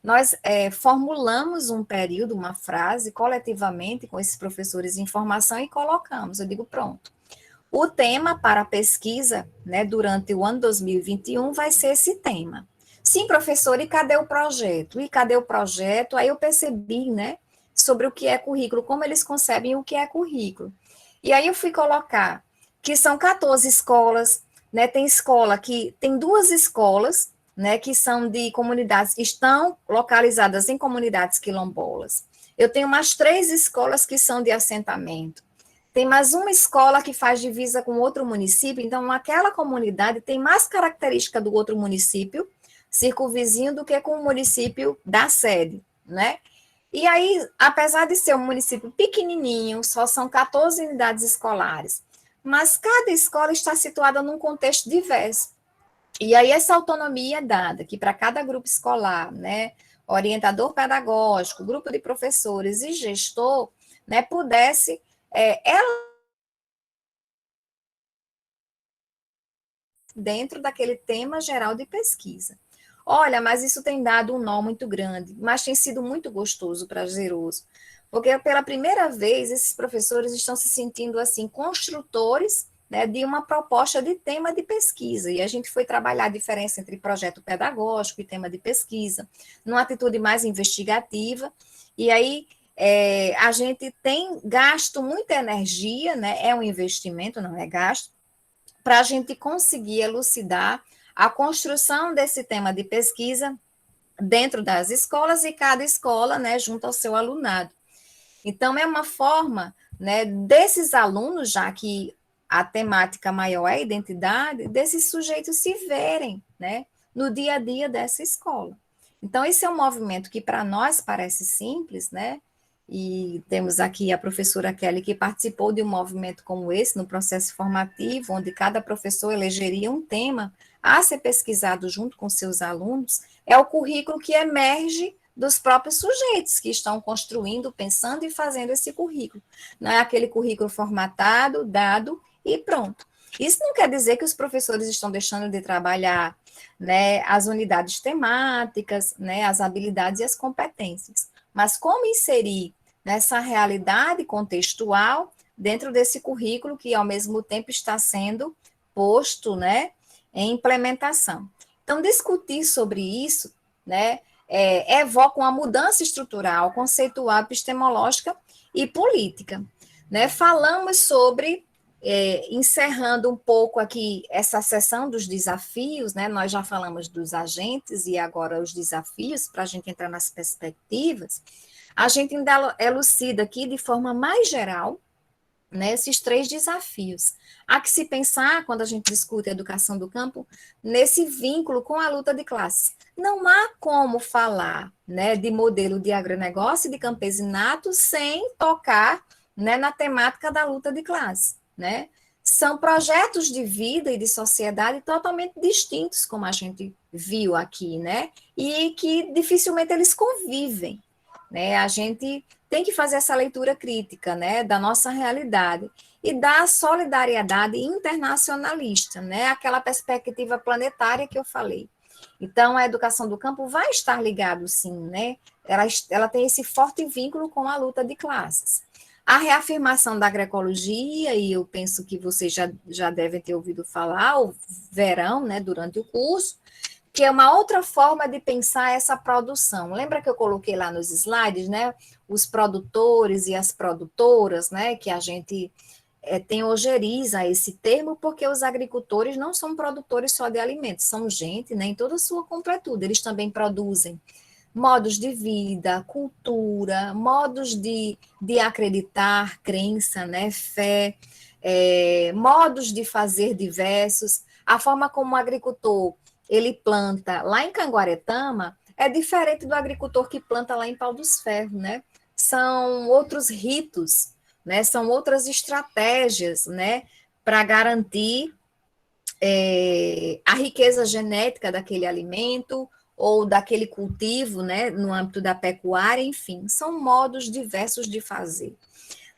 nós formulamos um período, uma frase, coletivamente, com esses professores em formação e colocamos. Eu digo, pronto. O tema para a pesquisa, né, durante o ano 2021 vai ser esse tema. Sim, professor, e cadê o projeto? E cadê o projeto? Aí eu percebi, né, sobre o que é currículo, como eles concebem o que é currículo. E aí eu fui colocar que são 14 escolas, né, tem 2 escolas, né, que são de comunidades, que estão localizadas em comunidades quilombolas. Eu tenho mais 3 escolas que são de assentamento. Tem mais uma escola que faz divisa com outro município, então aquela comunidade tem mais característica do outro município circunvizinho do que com o município da sede, né? E aí, apesar de ser um município pequenininho, só são 14 unidades escolares, mas cada escola está situada num contexto diverso. E aí essa autonomia é dada, que para cada grupo escolar, né, orientador pedagógico, grupo de professores e gestor, né, pudesse ela dentro daquele tema geral de pesquisa. Olha, mas isso tem dado um nó muito grande, mas tem sido muito gostoso, prazeroso, porque pela primeira vez esses professores estão se sentindo assim construtores, né, de uma proposta de tema de pesquisa, e a gente foi trabalhar a diferença entre projeto pedagógico e tema de pesquisa, numa atitude mais investigativa, e aí a gente tem gasto muita energia, né, é um investimento, não é gasto, para a gente conseguir elucidar a construção desse tema de pesquisa dentro das escolas e cada escola, né, junto ao seu alunado. Então, é uma forma, né, desses alunos, já que a temática maior é a identidade, desses sujeitos se verem, né, no dia a dia dessa escola. Então, esse é um movimento que para nós parece simples, né, e temos aqui a professora Kelly, que participou de um movimento como esse, no processo formativo, onde cada professor elegeria um tema a ser pesquisado junto com seus alunos, é o currículo que emerge dos próprios sujeitos que estão construindo, pensando e fazendo esse currículo. Não é aquele currículo formatado, dado e pronto. Isso não quer dizer que os professores estão deixando de trabalhar, né, as unidades temáticas, né, as habilidades e as competências. Mas como inserir nessa realidade contextual dentro desse currículo que, ao mesmo tempo, está sendo posto, né, em implementação. Então, discutir sobre isso, né, evoca uma mudança estrutural, conceitual, epistemológica e política. Né? Falamos sobre, encerrando um pouco aqui essa sessão dos desafios, né? Nós já falamos dos agentes e agora os desafios, para a gente entrar nas perspectivas, a gente ainda elucida aqui de forma mais geral, né, esses 3 desafios. Há que se pensar, quando a gente discute a educação do campo, nesse vínculo com a luta de classe. Não há como falar, né, de modelo de agronegócio e de campesinato sem tocar, né, na temática da luta de classe. Né? São projetos de vida e de sociedade totalmente distintos, como a gente viu aqui, né? E que dificilmente eles convivem. Né? A gente tem que fazer essa leitura crítica, né, da nossa realidade e da solidariedade internacionalista, né, aquela perspectiva planetária que eu falei. Então, a educação do campo vai estar ligado, sim, né, ela tem esse forte vínculo com a luta de classes. A reafirmação da agroecologia, e eu penso que vocês já devem ter ouvido falar, ou verão, né, durante o curso, que é uma outra forma de pensar essa produção. Lembra que eu coloquei lá nos slides, né, os produtores e as produtoras, né, que a gente tem ojeriza esse termo, porque os agricultores não são produtores só de alimentos, são gente, né, em toda a sua completude, eles também produzem modos de vida, cultura, modos de acreditar, crença, né, fé, modos de fazer diversos, a forma como o agricultor ele planta lá em Canguaretama é diferente do agricultor que planta lá em Pau dos Ferros, né? São outros ritos, né? São outras estratégias, né? Para garantir a riqueza genética daquele alimento ou daquele cultivo, né? No âmbito da pecuária, enfim, são modos diversos de fazer.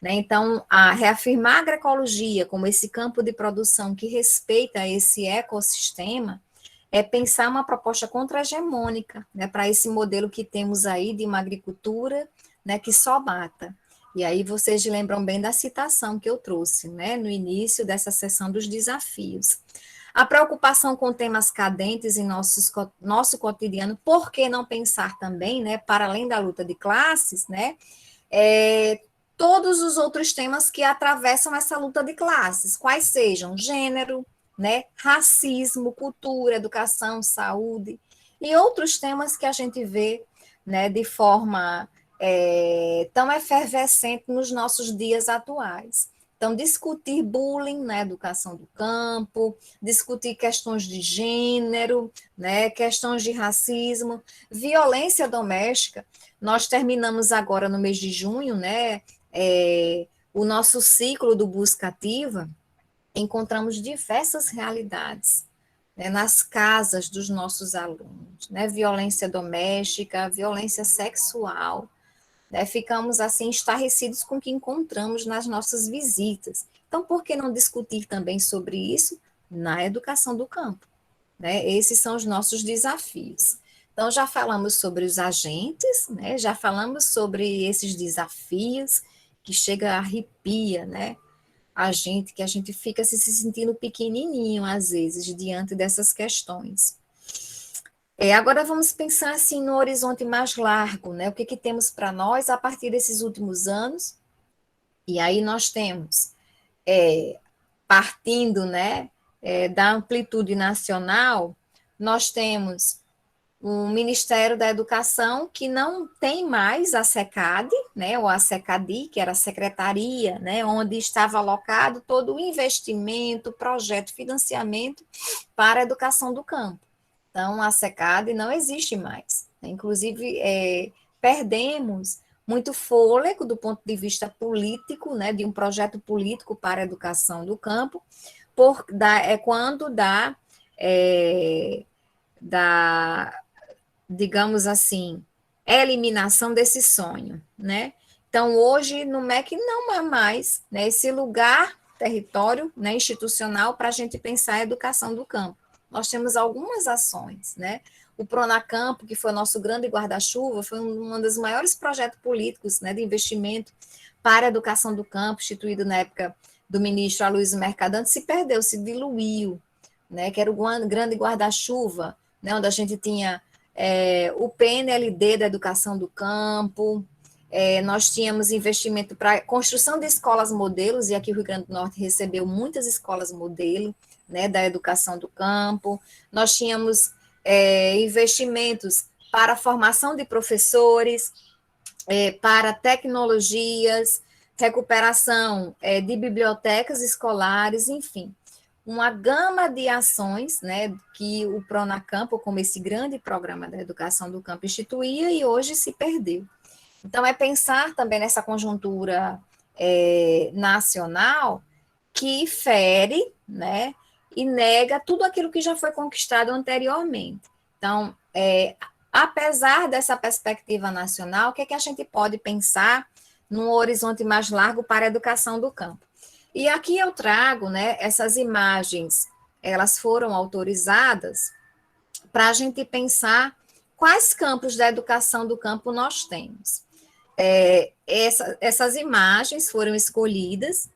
Né? Então, a reafirmar a agroecologia como esse campo de produção que respeita esse ecossistema é pensar uma proposta contra-hegemônica, né, para esse modelo que temos aí de uma agricultura, né, que só mata. E aí vocês lembram bem da citação que eu trouxe, né, no início dessa sessão dos desafios. A preocupação com temas cadentes em nosso cotidiano, por que não pensar também, né, para além da luta de classes, né, todos os outros temas que atravessam essa luta de classes, quais sejam gênero, né, racismo, cultura, educação, saúde, e outros temas que a gente vê, né, de forma tão efervescente nos nossos dias atuais. Então, discutir bullying na educação do campo, discutir questões de gênero, né, questões de racismo, violência doméstica. Nós terminamos agora no mês de junho, né, o nosso ciclo do Busca Ativa, encontramos diversas realidades, né, nas casas dos nossos alunos, né, violência doméstica, violência sexual, né, ficamos assim estarrecidos com o que encontramos nas nossas visitas. Então, por que não discutir também sobre isso na educação do campo? Né? Esses são os nossos desafios. Então, já falamos sobre os agentes, né, já falamos sobre esses desafios que chega a arrepia, né? Que a gente fica se sentindo pequenininho, às vezes, diante dessas questões. Agora vamos pensar assim no horizonte mais largo, né? O que temos para nós a partir desses últimos anos? E aí nós temos, partindo, né, da amplitude nacional, nós temos o Ministério da Educação, que não tem mais a SECAD, né, ou a SECADI, que era a secretaria, né, onde estava alocado todo o investimento, projeto, financiamento para a educação do campo. Então, a SECAD não existe mais. Inclusive, perdemos muito fôlego do ponto de vista político, né, de um projeto político para a educação do campo, quando da digamos assim, eliminação desse sonho, né? Então, hoje, no MEC não há mais, né, esse lugar, território, né, institucional para a gente pensar a educação do campo. Nós temos algumas ações, né? O Pronacampo, que foi nosso grande guarda-chuva, foi um dos maiores projetos políticos, né, de investimento para a educação do campo, instituído na época do ministro Aloysio Mercadante, se perdeu, se diluiu, né, que era o grande guarda-chuva, né, onde a gente tinha o PNLD da educação do campo, nós tínhamos investimento para construção de escolas modelos, e aqui o Rio Grande do Norte recebeu muitas escolas modelo, né, da educação do campo. Nós tínhamos investimentos para a formação de professores, para tecnologias, recuperação de bibliotecas escolares, enfim, uma gama de ações, né, que o Pronacampo, como esse grande programa da educação do campo, instituía e hoje se perdeu. Então, é pensar também nessa conjuntura nacional que fere, né, e nega tudo aquilo que já foi conquistado anteriormente. Então, apesar dessa perspectiva nacional, o que é que a gente pode pensar num horizonte mais largo para a educação do campo? E aqui eu trago, né, essas imagens, elas foram autorizadas para a gente pensar quais campos da educação do campo nós temos. Essas imagens foram escolhidas,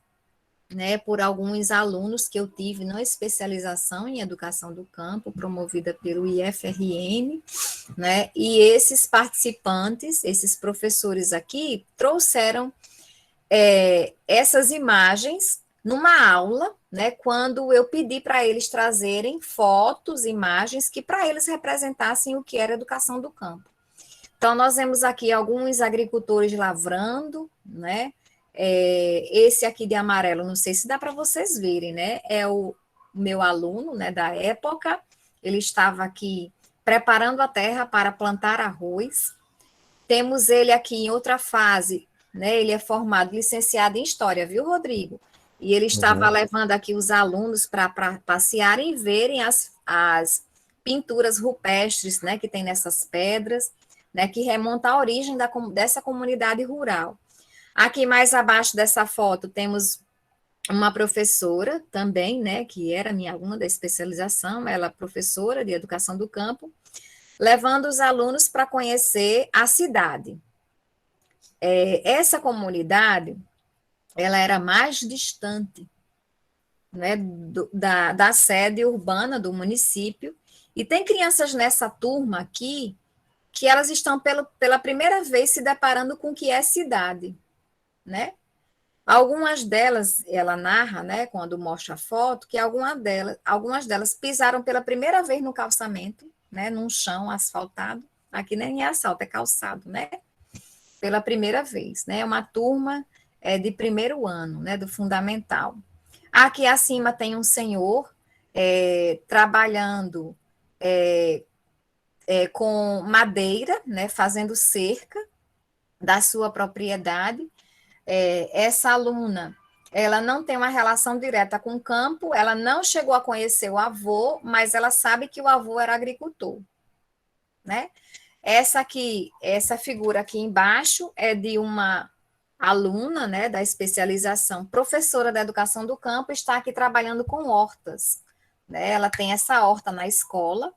né, por alguns alunos que eu tive na especialização em educação do campo, promovida pelo IFRN, né, e esses participantes, esses professores aqui, trouxeram essas imagens numa aula, né, quando eu pedi para eles trazerem fotos, imagens que para eles representassem o que era educação do campo. Então, nós vemos aqui alguns agricultores lavrando, né? Esse aqui de amarelo, não sei se dá para vocês verem, né? É o meu aluno, né, da época. Ele estava aqui preparando a terra para plantar arroz. Temos ele aqui em outra fase, né? Ele é formado, licenciado em História, viu, Rodrigo? E ele estava levando aqui os alunos para passearem e verem as pinturas rupestres, né, que tem nessas pedras, né, que remonta à origem dessa comunidade rural. Aqui mais abaixo dessa foto temos uma professora também, né, que era minha aluna da especialização, ela é professora de educação do campo, levando os alunos para conhecer a cidade. Essa comunidade, ela era mais distante, né, da sede urbana do município, e tem crianças nessa turma aqui que elas estão pela primeira vez se deparando com o que é cidade, né? Algumas delas, ela narra, né, quando mostra a foto, que algumas delas pisaram pela primeira vez no calçamento, né, num chão asfaltado, aqui nem é asfalto, é calçado, né? Pela primeira vez, né? Uma turma de primeiro ano, né, do fundamental. Aqui acima tem um senhor trabalhando com madeira, né, fazendo cerca da sua propriedade. Essa aluna, ela não tem uma relação direta com o campo, ela não chegou a conhecer o avô, mas ela sabe que o avô era agricultor, né? Essa figura aqui embaixo é de uma aluna, né, da especialização, professora da educação do campo, está aqui trabalhando com hortas, né? Ela tem essa horta na escola,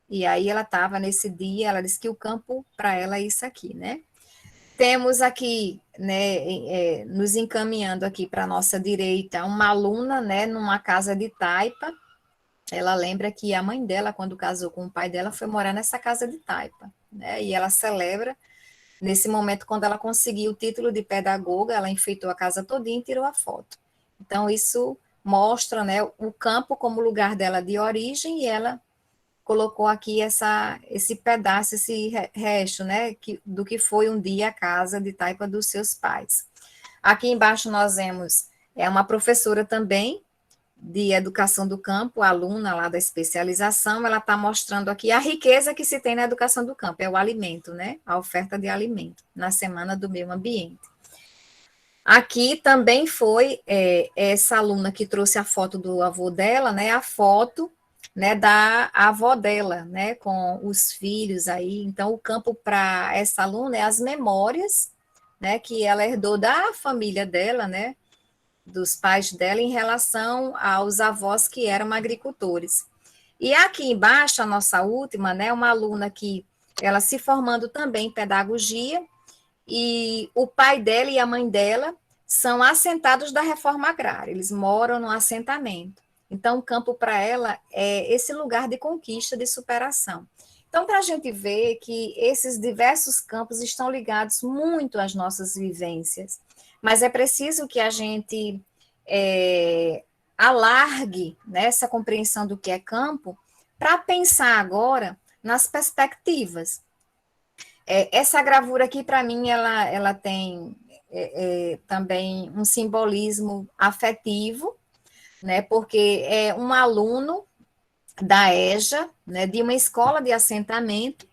e aí ela estava nesse dia, ela disse que o campo para ela é isso aqui, né? Temos aqui, né, nos encaminhando aqui para a nossa direita, uma aluna, né, numa casa de taipa. Ela lembra que a mãe dela, quando casou com o pai dela, foi morar nessa casa de taipa, né? E ela celebra nesse momento, quando ela conseguiu o título de pedagoga, ela enfeitou a casa todinha e tirou a foto. Então, isso mostra, né, o campo como lugar dela de origem, e ela colocou aqui esse pedaço, esse resto, né, do que foi um dia a casa de taipa dos seus pais. Aqui embaixo nós vemos uma professora também de educação do campo, aluna lá da especialização, ela está mostrando aqui a riqueza que se tem na educação do campo, é o alimento, né, a oferta de alimento, na Semana do Meio Ambiente. Aqui também foi essa aluna que trouxe a foto do avô dela, né, a foto, né, da avó dela, né, com os filhos aí. Então, o campo para essa aluna é as memórias, né, que ela herdou da família dela, né, dos pais dela em relação aos avós que eram agricultores. E aqui embaixo, a nossa última, né, uma aluna que ela se formando também em pedagogia, e o pai dela e a mãe dela são assentados da reforma agrária, eles moram no assentamento. Então, o campo para ela é esse lugar de conquista, de superação. Então, para a gente ver que esses diversos campos estão ligados muito às nossas vivências, mas é preciso que a gente alargue, né, essa compreensão do que é campo para pensar agora nas perspectivas. Essa gravura aqui, para mim, ela tem também um simbolismo afetivo, né, porque é um aluno da EJA, né, de uma escola de assentamento,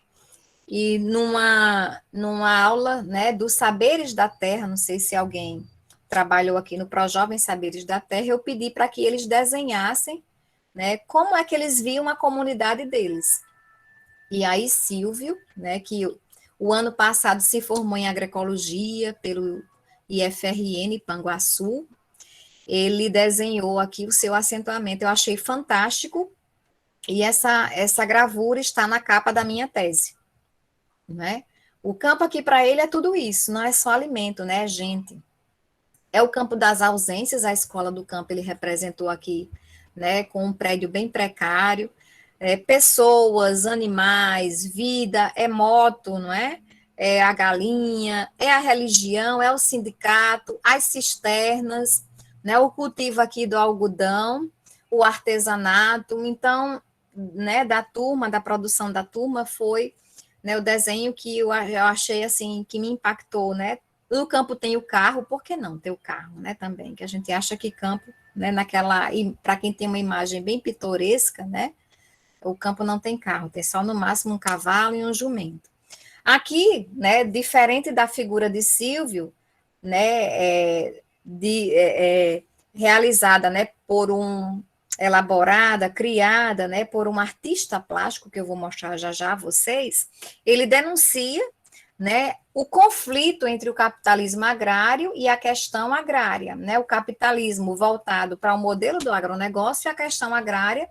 e numa aula, né, dos Saberes da Terra, não sei se alguém trabalhou aqui no ProJovem Saberes da Terra, eu pedi para que eles desenhassem, né, como é que eles viam a comunidade deles. E aí Silvio, né, que o ano passado se formou em agroecologia pelo IFRN Panguaçu, ele desenhou aqui o seu assentamento, eu achei fantástico, e essa gravura está na capa da minha tese, né? O campo aqui para ele é tudo isso, não é só alimento, né, é gente. É o campo das ausências, a escola do campo ele representou aqui, né, com um prédio bem precário, pessoas, animais, vida, é moto, não é? É a galinha, é a religião, é o sindicato, as cisternas, né, o cultivo aqui do algodão, o artesanato. Então, né, da turma, da produção da turma, foi, né, o desenho que eu achei assim, que me impactou, né? No campo tem o carro, por que não ter o carro, né, também? Que a gente acha que campo, né, para quem tem uma imagem bem pitoresca, né, o campo não tem carro, tem só no máximo um cavalo e um jumento. Aqui, né, diferente da figura de Silvio, né, realizada, né, elaborada, criada, né, por um artista plástico, que eu vou mostrar já já a vocês, ele denuncia, né, o conflito entre o capitalismo agrário e a questão agrária, né, o capitalismo voltado para o modelo do agronegócio e a questão agrária,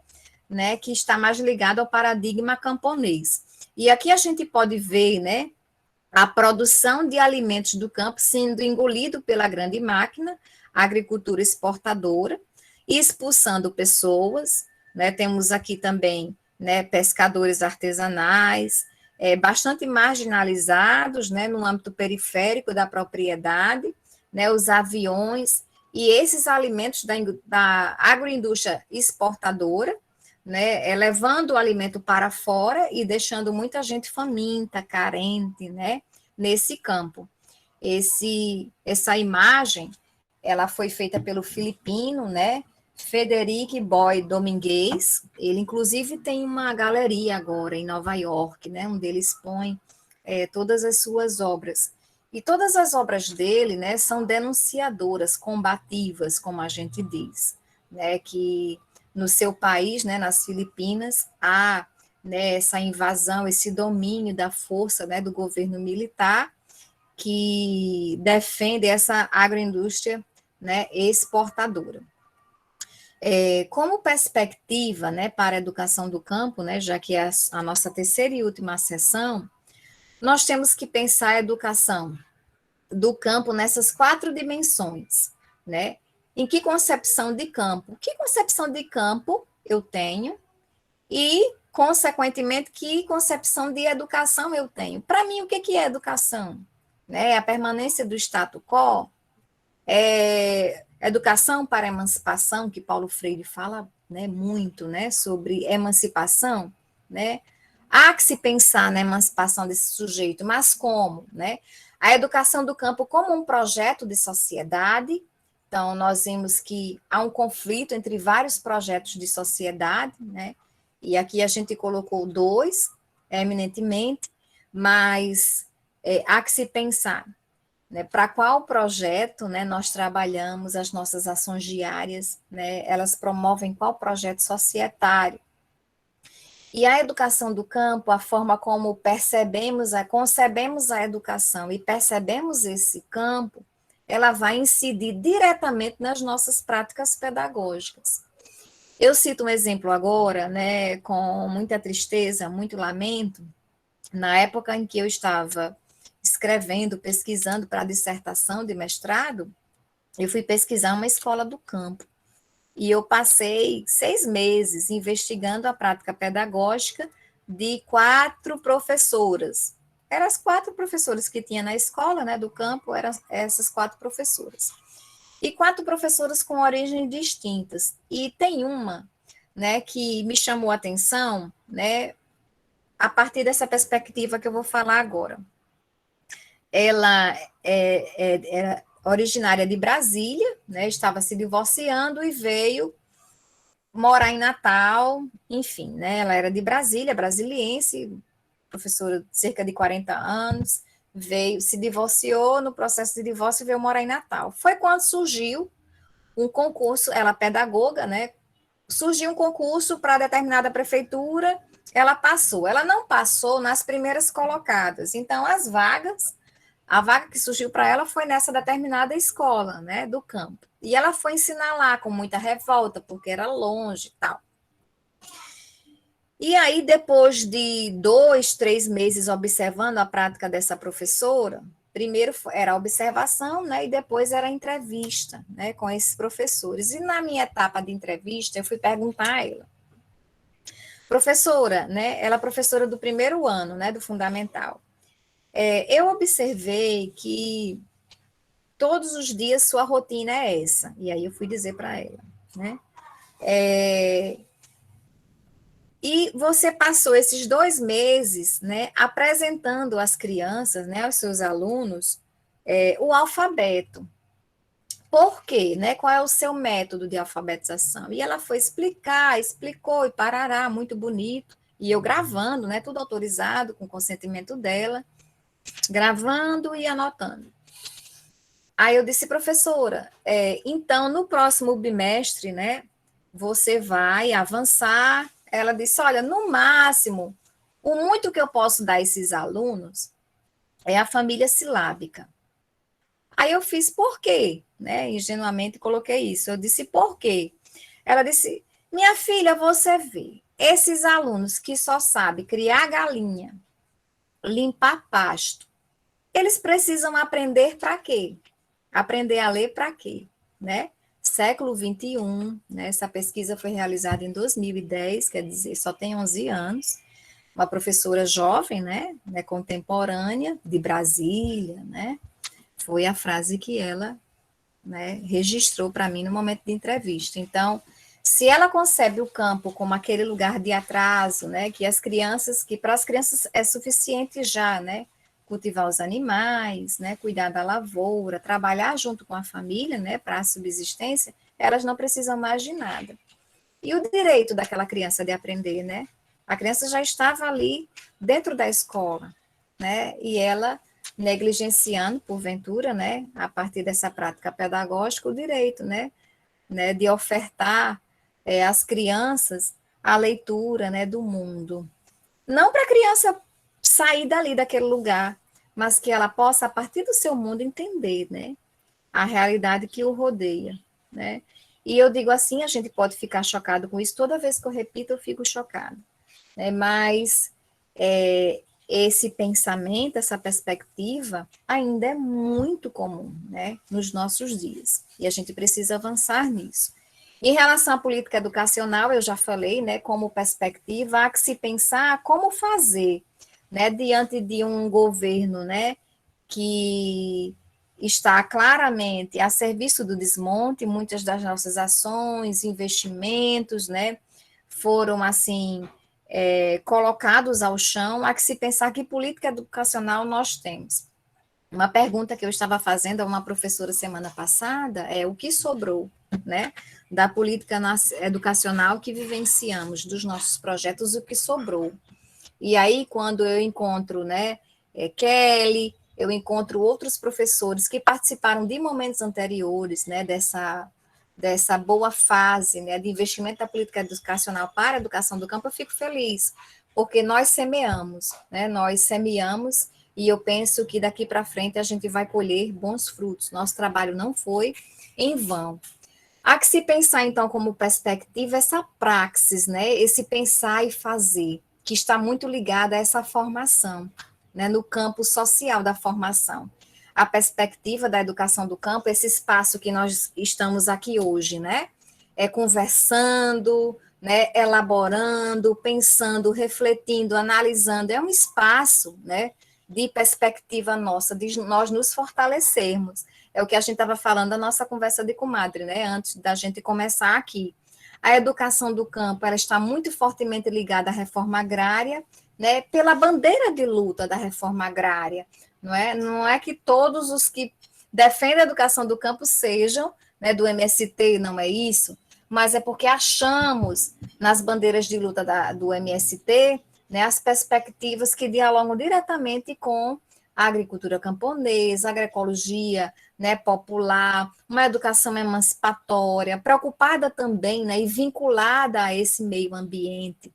né, que está mais ligado ao paradigma camponês. E aqui a gente pode ver, né, a produção de alimentos do campo sendo engolido pela grande máquina, a agricultura exportadora, e expulsando pessoas, né, temos aqui também, né, pescadores artesanais, bastante marginalizados, né, no âmbito periférico da propriedade, né, os aviões, e esses alimentos da agroindústria exportadora, né, levando o alimento para fora e deixando muita gente faminta, carente, né, nesse campo. Essa imagem, ela foi feita pelo filipino, né, Frederic Boy Domingues. Ele, inclusive, tem uma galeria agora em Nova York, né, onde ele expõe todas as suas obras. E todas as obras dele, né, são denunciadoras, combativas, como a gente diz, né, que no seu país, né, nas Filipinas, há, né, essa invasão, esse domínio da força, né, do governo militar, que defende essa agroindústria, né, exportadora. Como perspectiva, né, para a educação do campo, né, já que é a nossa terceira e última sessão, nós temos que pensar a educação do campo nessas 4 dimensões, né? Em que concepção de campo? Que concepção de campo eu tenho e, consequentemente, que concepção de educação eu tenho? Para mim, o que é educação? Né? A permanência do status quo? Educação para emancipação, que Paulo Freire fala, né, muito, né, sobre emancipação, né? Há que se pensar na emancipação desse sujeito, mas como, né? A educação do campo como um projeto de sociedade. Então, nós vimos que há um conflito entre vários projetos de sociedade, né? E aqui a gente colocou 2, eminentemente, mas há que se pensar, né, para qual projeto, né, nós trabalhamos as nossas ações diárias, né, elas promovem qual projeto societário, E a educação do campo, a forma como concebemos a educação e percebemos esse campo, ela vai incidir diretamente nas nossas práticas pedagógicas. Eu cito um exemplo agora, né, com muita tristeza, muito lamento, na época em que eu estava escrevendo, pesquisando para a dissertação de mestrado, eu fui pesquisar uma escola do campo. E eu passei 6 meses investigando a prática pedagógica de 4 professoras. Eram as 4 professoras que tinha na escola, né, do campo, eram essas 4 professoras. E 4 professoras com origens distintas. E tem uma, né, que me chamou a atenção, né, a partir dessa perspectiva que eu vou falar agora. Ela era originária de Brasília, né, estava se divorciando e veio morar em Natal, enfim, né, ela era de Brasília, brasiliense, professora de cerca de 40 anos, veio, se divorciou, no processo de divórcio veio morar em Natal. Foi quando surgiu um concurso, ela é pedagoga, né, surgiu um concurso para determinada prefeitura, ela passou. Ela não passou nas primeiras colocadas, então a vaga que surgiu para ela foi nessa determinada escola, né, do campo. E ela foi ensinar lá com muita revolta, porque era longe e tal. E aí, depois de 2, 3 meses observando a prática dessa professora, primeiro era a observação, né, e depois era a entrevista, né, com esses professores. E na minha etapa de entrevista, eu fui perguntar a ela, professora, né, ela é professora do primeiro ano, né, do fundamental. Eu observei que todos os dias sua rotina é essa. E aí eu fui dizer para ela, né? E você passou esses 2 meses, né, apresentando às crianças, né, aos seus alunos, o alfabeto. Por quê? Né? Qual é o seu método de alfabetização? E ela foi explicar, explicou, e parará, muito bonito. E eu gravando, né, tudo autorizado, com consentimento dela, gravando e anotando. Aí eu disse, professora, então no próximo bimestre, né, você vai avançar. Ela disse, olha, no máximo, o muito que eu posso dar a esses alunos é a família silábica. Aí eu fiz por quê? Né, ingenuamente coloquei isso. Eu disse, por quê? Ela disse, minha filha, você vê, esses alunos que só sabem criar galinha, limpar pasto, eles precisam aprender para quê? Aprender a ler para quê? Né? Século XXI, né? Essa pesquisa foi realizada em 2010, quer dizer, só tem 11 anos. Uma professora jovem, né? Contemporânea, de Brasília, né? Foi a frase que ela, né, registrou para mim no momento de entrevista. Então, se ela concebe o campo como aquele lugar de atraso, né, que para as crianças é suficiente já, né, cultivar os animais, né, cuidar da lavoura, trabalhar junto com a família, né, para a subsistência, elas não precisam mais de nada. E o direito daquela criança de aprender, né? A criança já estava ali dentro da escola, né? E ela negligenciando, porventura, né, a partir dessa prática pedagógica, o direito, né, de ofertar às crianças a leitura, né, do mundo. Não para a criança sair dali daquele lugar, mas que ela possa, a partir do seu mundo, entender, né, a realidade que o rodeia, né. E eu digo assim, a gente pode ficar chocado com isso, toda vez que eu repito, eu fico chocado, né, mas esse pensamento, essa perspectiva, ainda é muito comum, né, nos nossos dias, e a gente precisa avançar nisso. Em relação à política educacional, eu já falei, né, como perspectiva, há que se pensar como fazer, né, diante de um governo, né, que está claramente a serviço do desmonte, muitas das nossas ações, investimentos, né, foram, assim, colocados ao chão, há que se pensar que política educacional nós temos. Uma pergunta que eu estava fazendo a uma professora semana passada é o que sobrou, né, da política educacional que vivenciamos, dos nossos projetos, o que sobrou. E aí, quando eu encontro, né, Kelly, eu encontro outros professores que participaram de momentos anteriores, né, dessa boa fase, né, de investimento da política educacional para a educação do campo, eu fico feliz, porque nós semeamos, né, e eu penso que daqui para frente a gente vai colher bons frutos. Nosso trabalho não foi em vão. Há que se pensar, então, como perspectiva, essa praxis, né, esse pensar e fazer, que está muito ligada a essa formação, né, no campo social da formação. A perspectiva da educação do campo, esse espaço que nós estamos aqui hoje, né, conversando, né, elaborando, pensando, refletindo, analisando, é um espaço, né, de perspectiva nossa, de nós nos fortalecermos. É o que a gente estava falando na nossa conversa de comadre, né, antes da gente começar aqui. A educação do campo, ela está muito fortemente ligada à reforma agrária, né, pela bandeira de luta da reforma agrária, não é? Não é que todos os que defendem a educação do campo sejam, né, do MST, não é isso, mas é porque achamos nas bandeiras de luta do MST, né, as perspectivas que dialogam diretamente com a agricultura camponesa, a agroecologia, né, popular, uma educação emancipatória, preocupada também, né, e vinculada a esse meio ambiente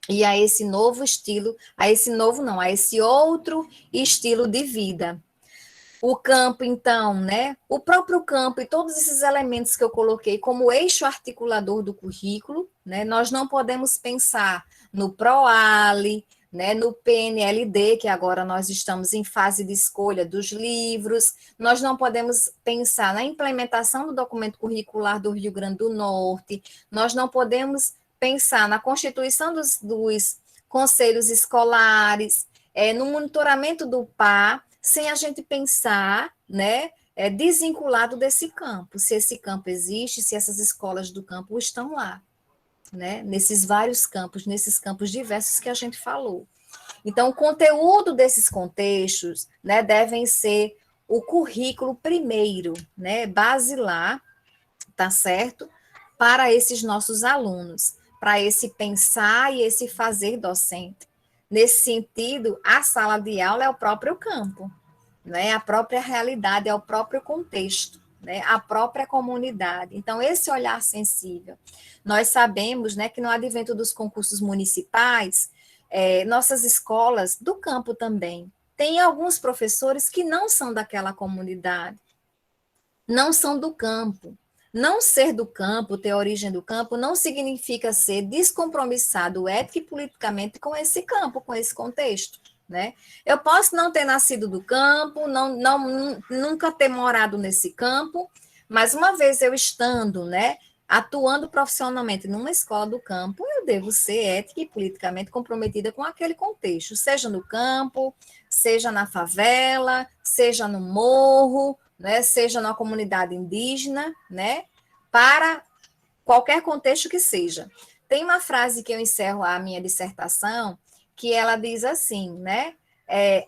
e a esse novo estilo, a esse outro estilo de vida. O campo, então, né? O próprio campo e todos esses elementos que eu coloquei como eixo articulador do currículo, né? Nós não podemos pensar no PROALI, né, no PNLD, que agora nós estamos em fase de escolha dos livros, nós não podemos pensar na implementação do documento curricular do Rio Grande do Norte, nós não podemos pensar na constituição dos conselhos escolares, no monitoramento do PA, sem a gente pensar, né, desvinculado desse campo, se esse campo existe, se essas escolas do campo estão lá, né, nesses vários campos, nesses campos diversos que a gente falou. Então, o conteúdo desses contextos, né, devem ser o currículo primeiro, né, basilar, tá certo? Para esses nossos alunos, para esse pensar e esse fazer docente. Nesse sentido, a sala de aula é o próprio campo, né? A própria realidade, é o próprio contexto, né? A própria comunidade. Então, esse olhar sensível. Nós sabemos, né, que no advento dos concursos municipais, nossas escolas do campo também, tem alguns professores que não são daquela comunidade, não são do campo. Não ser do campo, ter origem do campo, não significa ser descompromissado ética e politicamente com esse campo, com esse contexto, né? Eu posso não ter nascido do campo, nunca ter morado nesse campo, mas uma vez eu estando, né, atuando profissionalmente numa escola do campo, eu devo ser ética e politicamente comprometida com aquele contexto, seja no campo, seja na favela, seja no morro, né, seja na comunidade indígena, né, para qualquer contexto que seja. Tem uma frase que eu encerro a minha dissertação, que ela diz assim, né,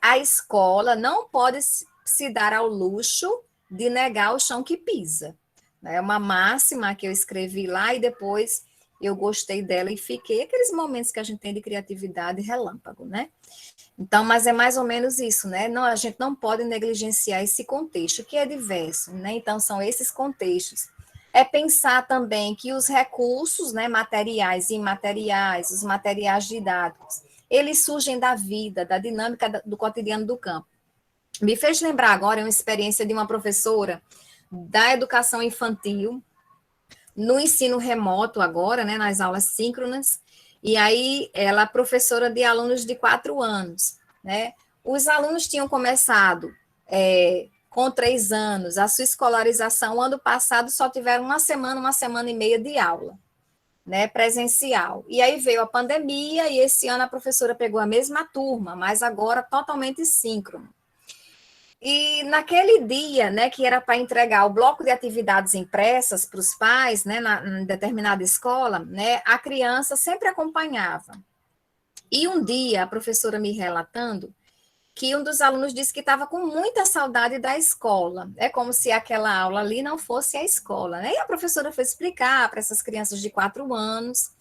a escola não pode se dar ao luxo de negar o chão que pisa. É uma máxima que eu escrevi lá e depois eu gostei dela e fiquei, aqueles momentos que a gente tem de criatividade relâmpago, né? Então, mas é mais ou menos isso, né? Não, a gente não pode negligenciar esse contexto, que é diverso, né? Então, são esses contextos. É pensar também que os recursos, né, materiais e imateriais, os materiais didáticos, eles surgem da vida, da dinâmica do cotidiano do campo. Me fez lembrar agora uma experiência de uma professora da educação infantil, no ensino remoto agora, né, nas aulas síncronas, e aí ela é professora de alunos de 4 anos, né? Os alunos tinham começado com 3 anos, a sua escolarização, ano passado só tiveram uma semana e meia de aula, né, presencial. E aí veio a pandemia e esse ano a professora pegou a mesma turma, mas agora totalmente síncrono. E naquele dia, né, que era para entregar o bloco de atividades impressas para os pais, né, em determinada escola, né, a criança sempre acompanhava. E um dia, a professora me relatando que um dos alunos disse que estava com muita saudade da escola. É como se aquela aula ali não fosse a escola, né? E a professora foi explicar para essas crianças de 4 anos,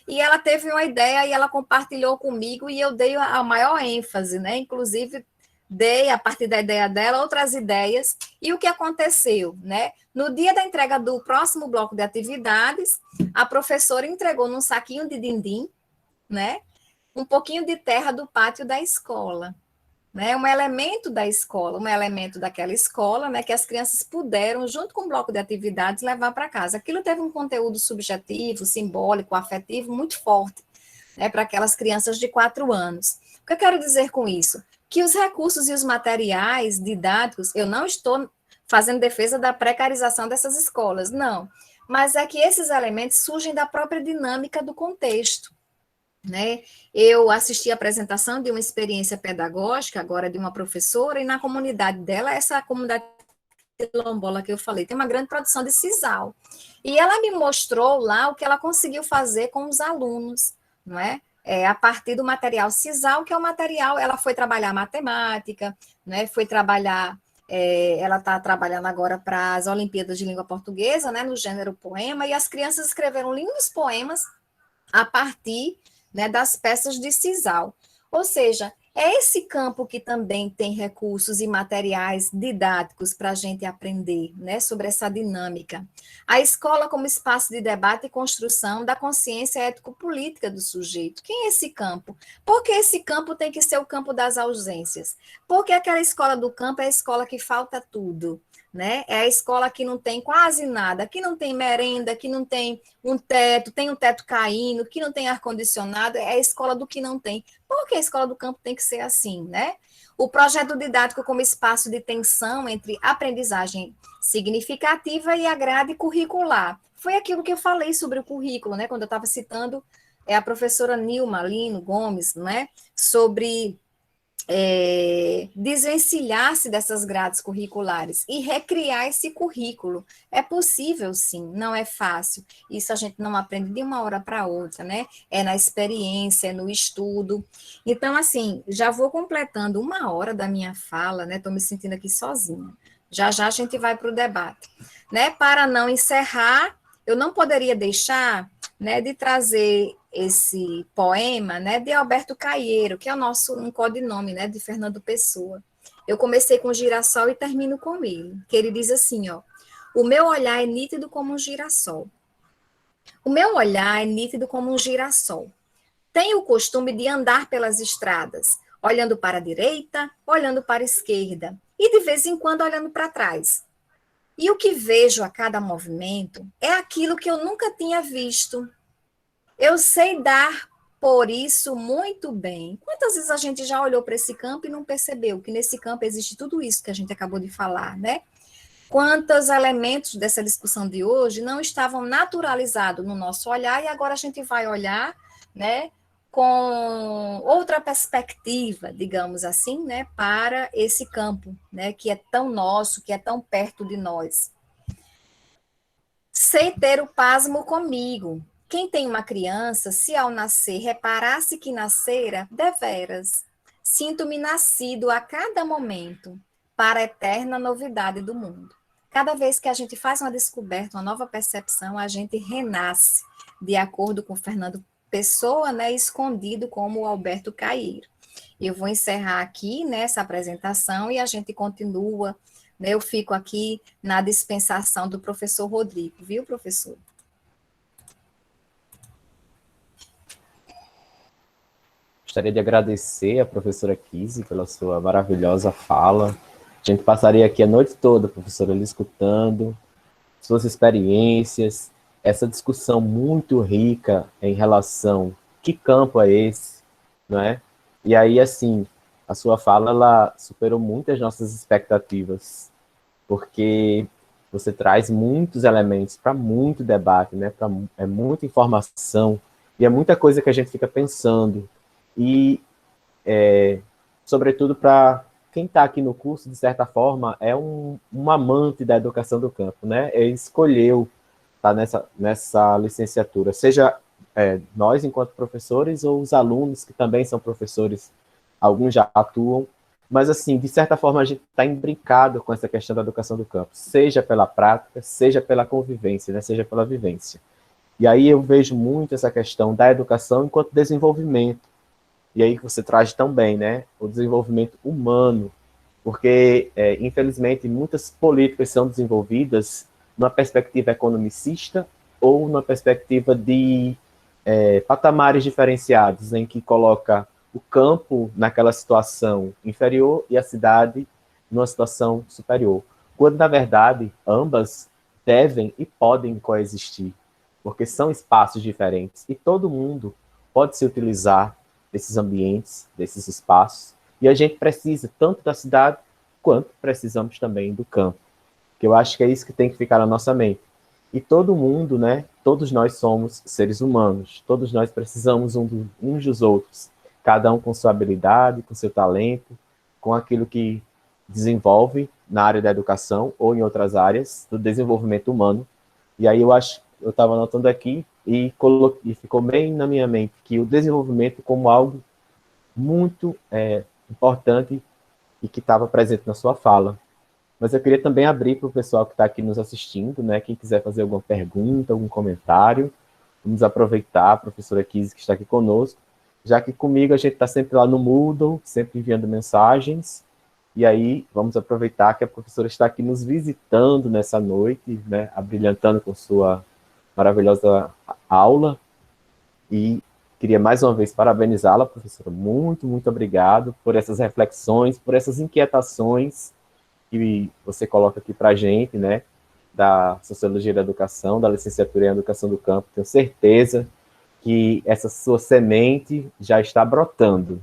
e ela teve uma ideia e ela compartilhou comigo e eu dei a maior ênfase, né? Inclusive, dei, a partir da ideia dela, outras ideias, e o que aconteceu, né? No dia da entrega do próximo bloco de atividades, a professora entregou num saquinho de din-din, né? Um pouquinho de terra do pátio da escola, né? Um elemento da escola, um elemento daquela escola, né? Que as crianças puderam, junto com o bloco de atividades, levar para casa. Aquilo teve um conteúdo subjetivo, simbólico, afetivo muito forte, né? Para aquelas crianças de 4 anos. O que eu quero dizer com isso? Que os recursos e os materiais didáticos, eu não estou fazendo defesa da precarização dessas escolas, não. Mas é que esses elementos surgem da própria dinâmica do contexto, né? Eu assisti a apresentação de uma experiência pedagógica, agora de uma professora, e na comunidade dela, essa comunidade quilombola que eu falei, tem uma grande produção de sisal. E ela me mostrou lá o que ela conseguiu fazer com os alunos, não é? A partir do material sisal, que é o material, ela foi trabalhar matemática, né? Foi trabalhar, ela está trabalhando agora para as Olimpíadas de Língua Portuguesa, né? No gênero poema, e as crianças escreveram lindos poemas a partir, né, das peças de sisal. Ou seja, é esse campo que também tem recursos e materiais didáticos para a gente aprender, né, sobre essa dinâmica. A escola como espaço de debate e construção da consciência ético-política do sujeito. Quem é esse campo? Por que esse campo tem que ser o campo das ausências? Porque aquela escola do campo é a escola que falta tudo, né? É a escola que não tem quase nada, que não tem merenda, que não tem tem um teto caindo, que não tem ar-condicionado, é a escola do que não tem. Por que a escola do campo tem que ser assim, né? O projeto didático como espaço de tensão entre aprendizagem significativa e a grade curricular. Foi aquilo que eu falei sobre o currículo, né? Quando eu estava citando a professora Nilma Lino Gomes, né? Sobre desvencilhar-se dessas grades curriculares e recriar esse currículo. É possível, sim, não é fácil. Isso a gente não aprende de uma hora para outra, né? É na experiência, é no estudo. Então, assim, já vou completando 1 hora da minha fala, né? Estou me sentindo aqui sozinha. Já já a gente vai para o debate. Né? Para não encerrar, eu não poderia deixar, né, de trazer esse poema, né, de Alberto Caeiro, que é o nosso um codinome, né, de Fernando Pessoa. Eu comecei com Girassol e termino com ele, que ele diz assim, ó: o meu olhar é nítido como um girassol. O meu olhar é nítido como um girassol. Tenho o costume de andar pelas estradas, olhando para a direita, olhando para a esquerda, e de vez em quando olhando para trás. E o que vejo a cada movimento é aquilo que eu nunca tinha visto. Eu sei dar por isso muito bem. Quantas vezes a gente já olhou para esse campo e não percebeu que nesse campo existe tudo isso que a gente acabou de falar, né? Quantos elementos dessa discussão de hoje não estavam naturalizados no nosso olhar e agora a gente vai olhar, né, com outra perspectiva, digamos assim, né, para esse campo, né, que é tão nosso, que é tão perto de nós. Sei ter o pasmo comigo. Quem tem uma criança, se ao nascer reparasse que nascera, deveras. Sinto-me nascido a cada momento, para a eterna novidade do mundo. Cada vez que a gente faz uma descoberta, uma nova percepção, a gente renasce, de acordo com Fernando Pessoa, né, escondido como o Alberto Caeiro. Eu vou encerrar aqui nessa apresentação e a gente continua, né, eu fico aqui na dispensação do professor Rodrigo, viu, professor? Gostaria de agradecer a professora Kise pela sua maravilhosa fala. A gente passaria aqui a noite toda, professora, lhe escutando, suas experiências, essa discussão muito rica em relação a que campo é esse, não é? E aí, assim, a sua fala, ela superou muitas nossas expectativas, porque você traz muitos elementos para muito debate, né? É muita informação, e é muita coisa que a gente fica pensando. E, sobretudo, para quem está aqui no curso, de certa forma, é um amante da educação do campo, né? Ele escolheu estar nessa licenciatura, seja nós, enquanto professores, ou os alunos, que também são professores, alguns já atuam, mas, assim, de certa forma, a gente está imbricado com essa questão da educação do campo, seja pela prática, seja pela convivência, né? Seja pela vivência. E aí eu vejo muito essa questão da educação enquanto desenvolvimento. E aí você traz também, né, o desenvolvimento humano, porque, infelizmente, muitas políticas são desenvolvidas numa perspectiva economicista ou numa perspectiva de patamares diferenciados, em que coloca o campo naquela situação inferior e a cidade numa situação superior, quando, na verdade, ambas devem e podem coexistir, porque são espaços diferentes e todo mundo pode se utilizar desses ambientes, desses espaços, e a gente precisa tanto da cidade quanto precisamos também do campo, que eu acho que é isso que tem que ficar na nossa mente. E todo mundo, né, todos nós somos seres humanos, todos nós precisamos uns dos outros, cada um com sua habilidade, com seu talento, com aquilo que desenvolve na área da educação ou em outras áreas do desenvolvimento humano. E aí eu estava anotando aqui e ficou bem na minha mente que o desenvolvimento como algo muito importante e que estava presente na sua fala. Mas eu queria também abrir para o pessoal que está aqui nos assistindo, né? Quem quiser fazer alguma pergunta, algum comentário, vamos aproveitar a professora Kise que está aqui conosco, já que comigo a gente está sempre lá no Moodle, sempre enviando mensagens, e aí vamos aproveitar que a professora está aqui nos visitando nessa noite, né? Abrilhantando com sua maravilhosa aula, e queria mais uma vez parabenizá-la, professora. Muito, muito obrigado por essas reflexões, por essas inquietações que você coloca aqui para a gente, né, da Sociologia da Educação, da Licenciatura em Educação do Campo. Tenho certeza que essa sua semente já está brotando.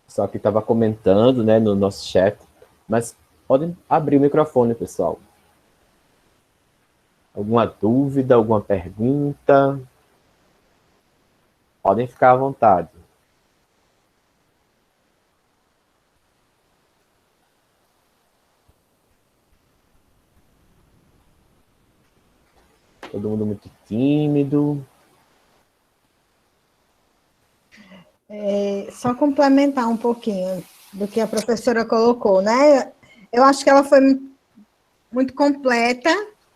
Só que estava comentando, né, no nosso chat, mas podem abrir o microfone, pessoal. Alguma dúvida, alguma pergunta? Podem ficar à vontade. Todo mundo muito tímido. Só complementar um pouquinho do que a professora colocou, né? Eu acho que ela foi muito completa,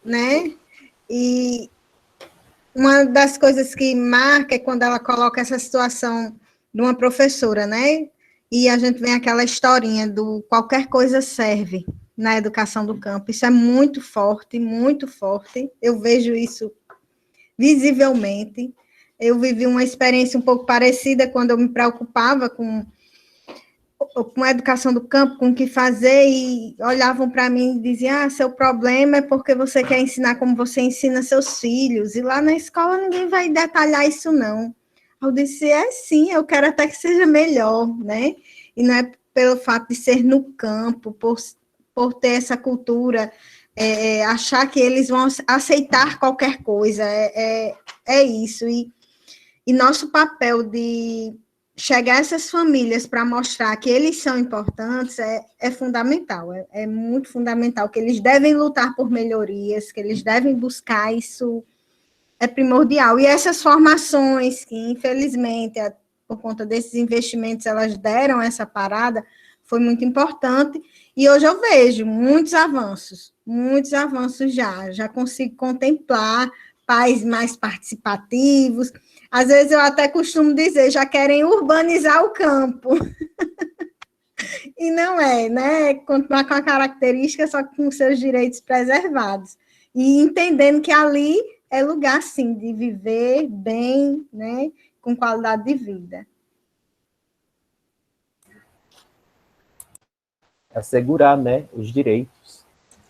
né? E uma das coisas que marca é quando ela coloca essa situação de uma professora, né? E a gente vem aquela historinha do qualquer coisa serve na educação do campo. Isso é muito forte, muito forte. Eu vejo isso visivelmente. Eu vivi uma experiência um pouco parecida quando eu me preocupava com a educação do campo, com o que fazer, e olhavam para mim e diziam, seu problema é porque você quer ensinar como você ensina seus filhos, e lá na escola ninguém vai detalhar isso, não. Eu disse, sim, eu quero até que seja melhor, né? E não é pelo fato de ser no campo, por ter essa cultura, achar que eles vão aceitar qualquer coisa, é isso. E nosso papel de chegar a essas famílias para mostrar que eles são importantes é fundamental, é muito fundamental, que eles devem lutar por melhorias, que eles devem buscar, isso é primordial. E essas formações que, infelizmente, por conta desses investimentos, elas deram essa parada, foi muito importante, e hoje eu vejo muitos avanços já consigo contemplar pais mais participativos. Às vezes eu até costumo dizer, já querem urbanizar o campo. E não é, né? Continuar com a característica, só com seus direitos preservados. E entendendo que ali é lugar, sim, de viver bem, né? Com qualidade de vida. Assegurar, né, os direitos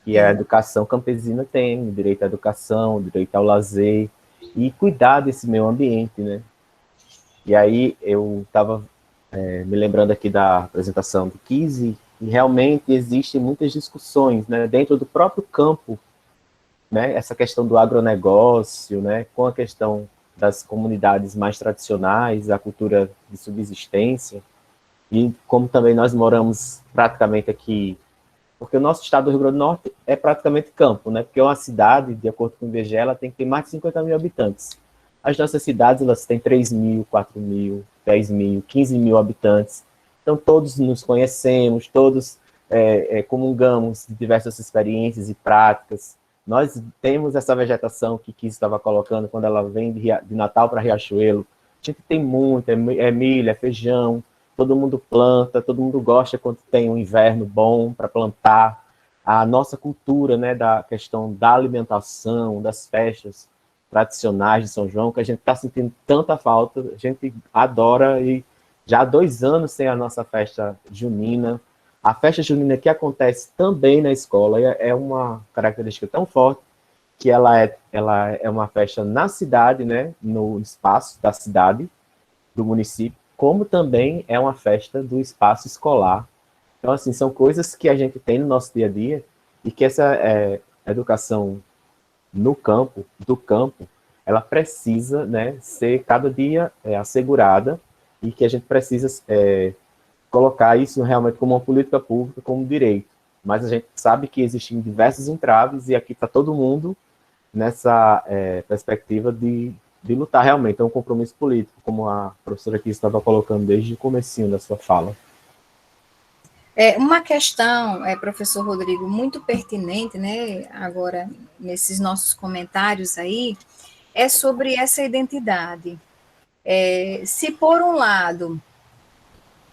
que a educação campesina tem, o direito à educação, o direito ao lazer, e cuidar desse meio ambiente, né? E aí eu estava me lembrando aqui da apresentação do Kise, e realmente existem muitas discussões, né, dentro do próprio campo, né, essa questão do agronegócio, né, com a questão das comunidades mais tradicionais, a cultura de subsistência, e como também nós moramos praticamente aqui, porque o nosso estado do Rio Grande do Norte é praticamente campo, né, porque uma cidade, de acordo com o IBGE, ela tem que ter mais de 50 mil habitantes. As nossas cidades, elas têm 3 mil, 4 mil, 10 mil, 15 mil habitantes. Então, todos nos conhecemos, todos comungamos de diversas experiências e práticas. Nós temos essa vegetação que Kise estava colocando quando ela vem de Natal para Riachuelo, gente tem muito, é milho, é feijão, todo mundo planta, todo mundo gosta quando tem um inverno bom para plantar. A nossa cultura, né, da questão da alimentação, das festas tradicionais de São João, que a gente está sentindo tanta falta, a gente adora, e já há 2 anos tem a nossa festa junina. A festa junina que acontece também na escola é uma característica tão forte que ela é uma festa na cidade, né, no espaço da cidade, do município, como também é uma festa do espaço escolar. Então, assim, são coisas que a gente tem no nosso dia a dia e que essa educação no campo, do campo, ela precisa, né, ser cada dia assegurada, e que a gente precisa colocar isso realmente como uma política pública, como direito. Mas a gente sabe que existem diversos entraves e aqui está todo mundo nessa perspectiva de lutar realmente. É um compromisso político, como a professora aqui estava colocando desde o comecinho da sua fala. Uma questão, professor Rodrigo, muito pertinente, né, agora, nesses nossos comentários aí, é sobre essa identidade. Se por um lado,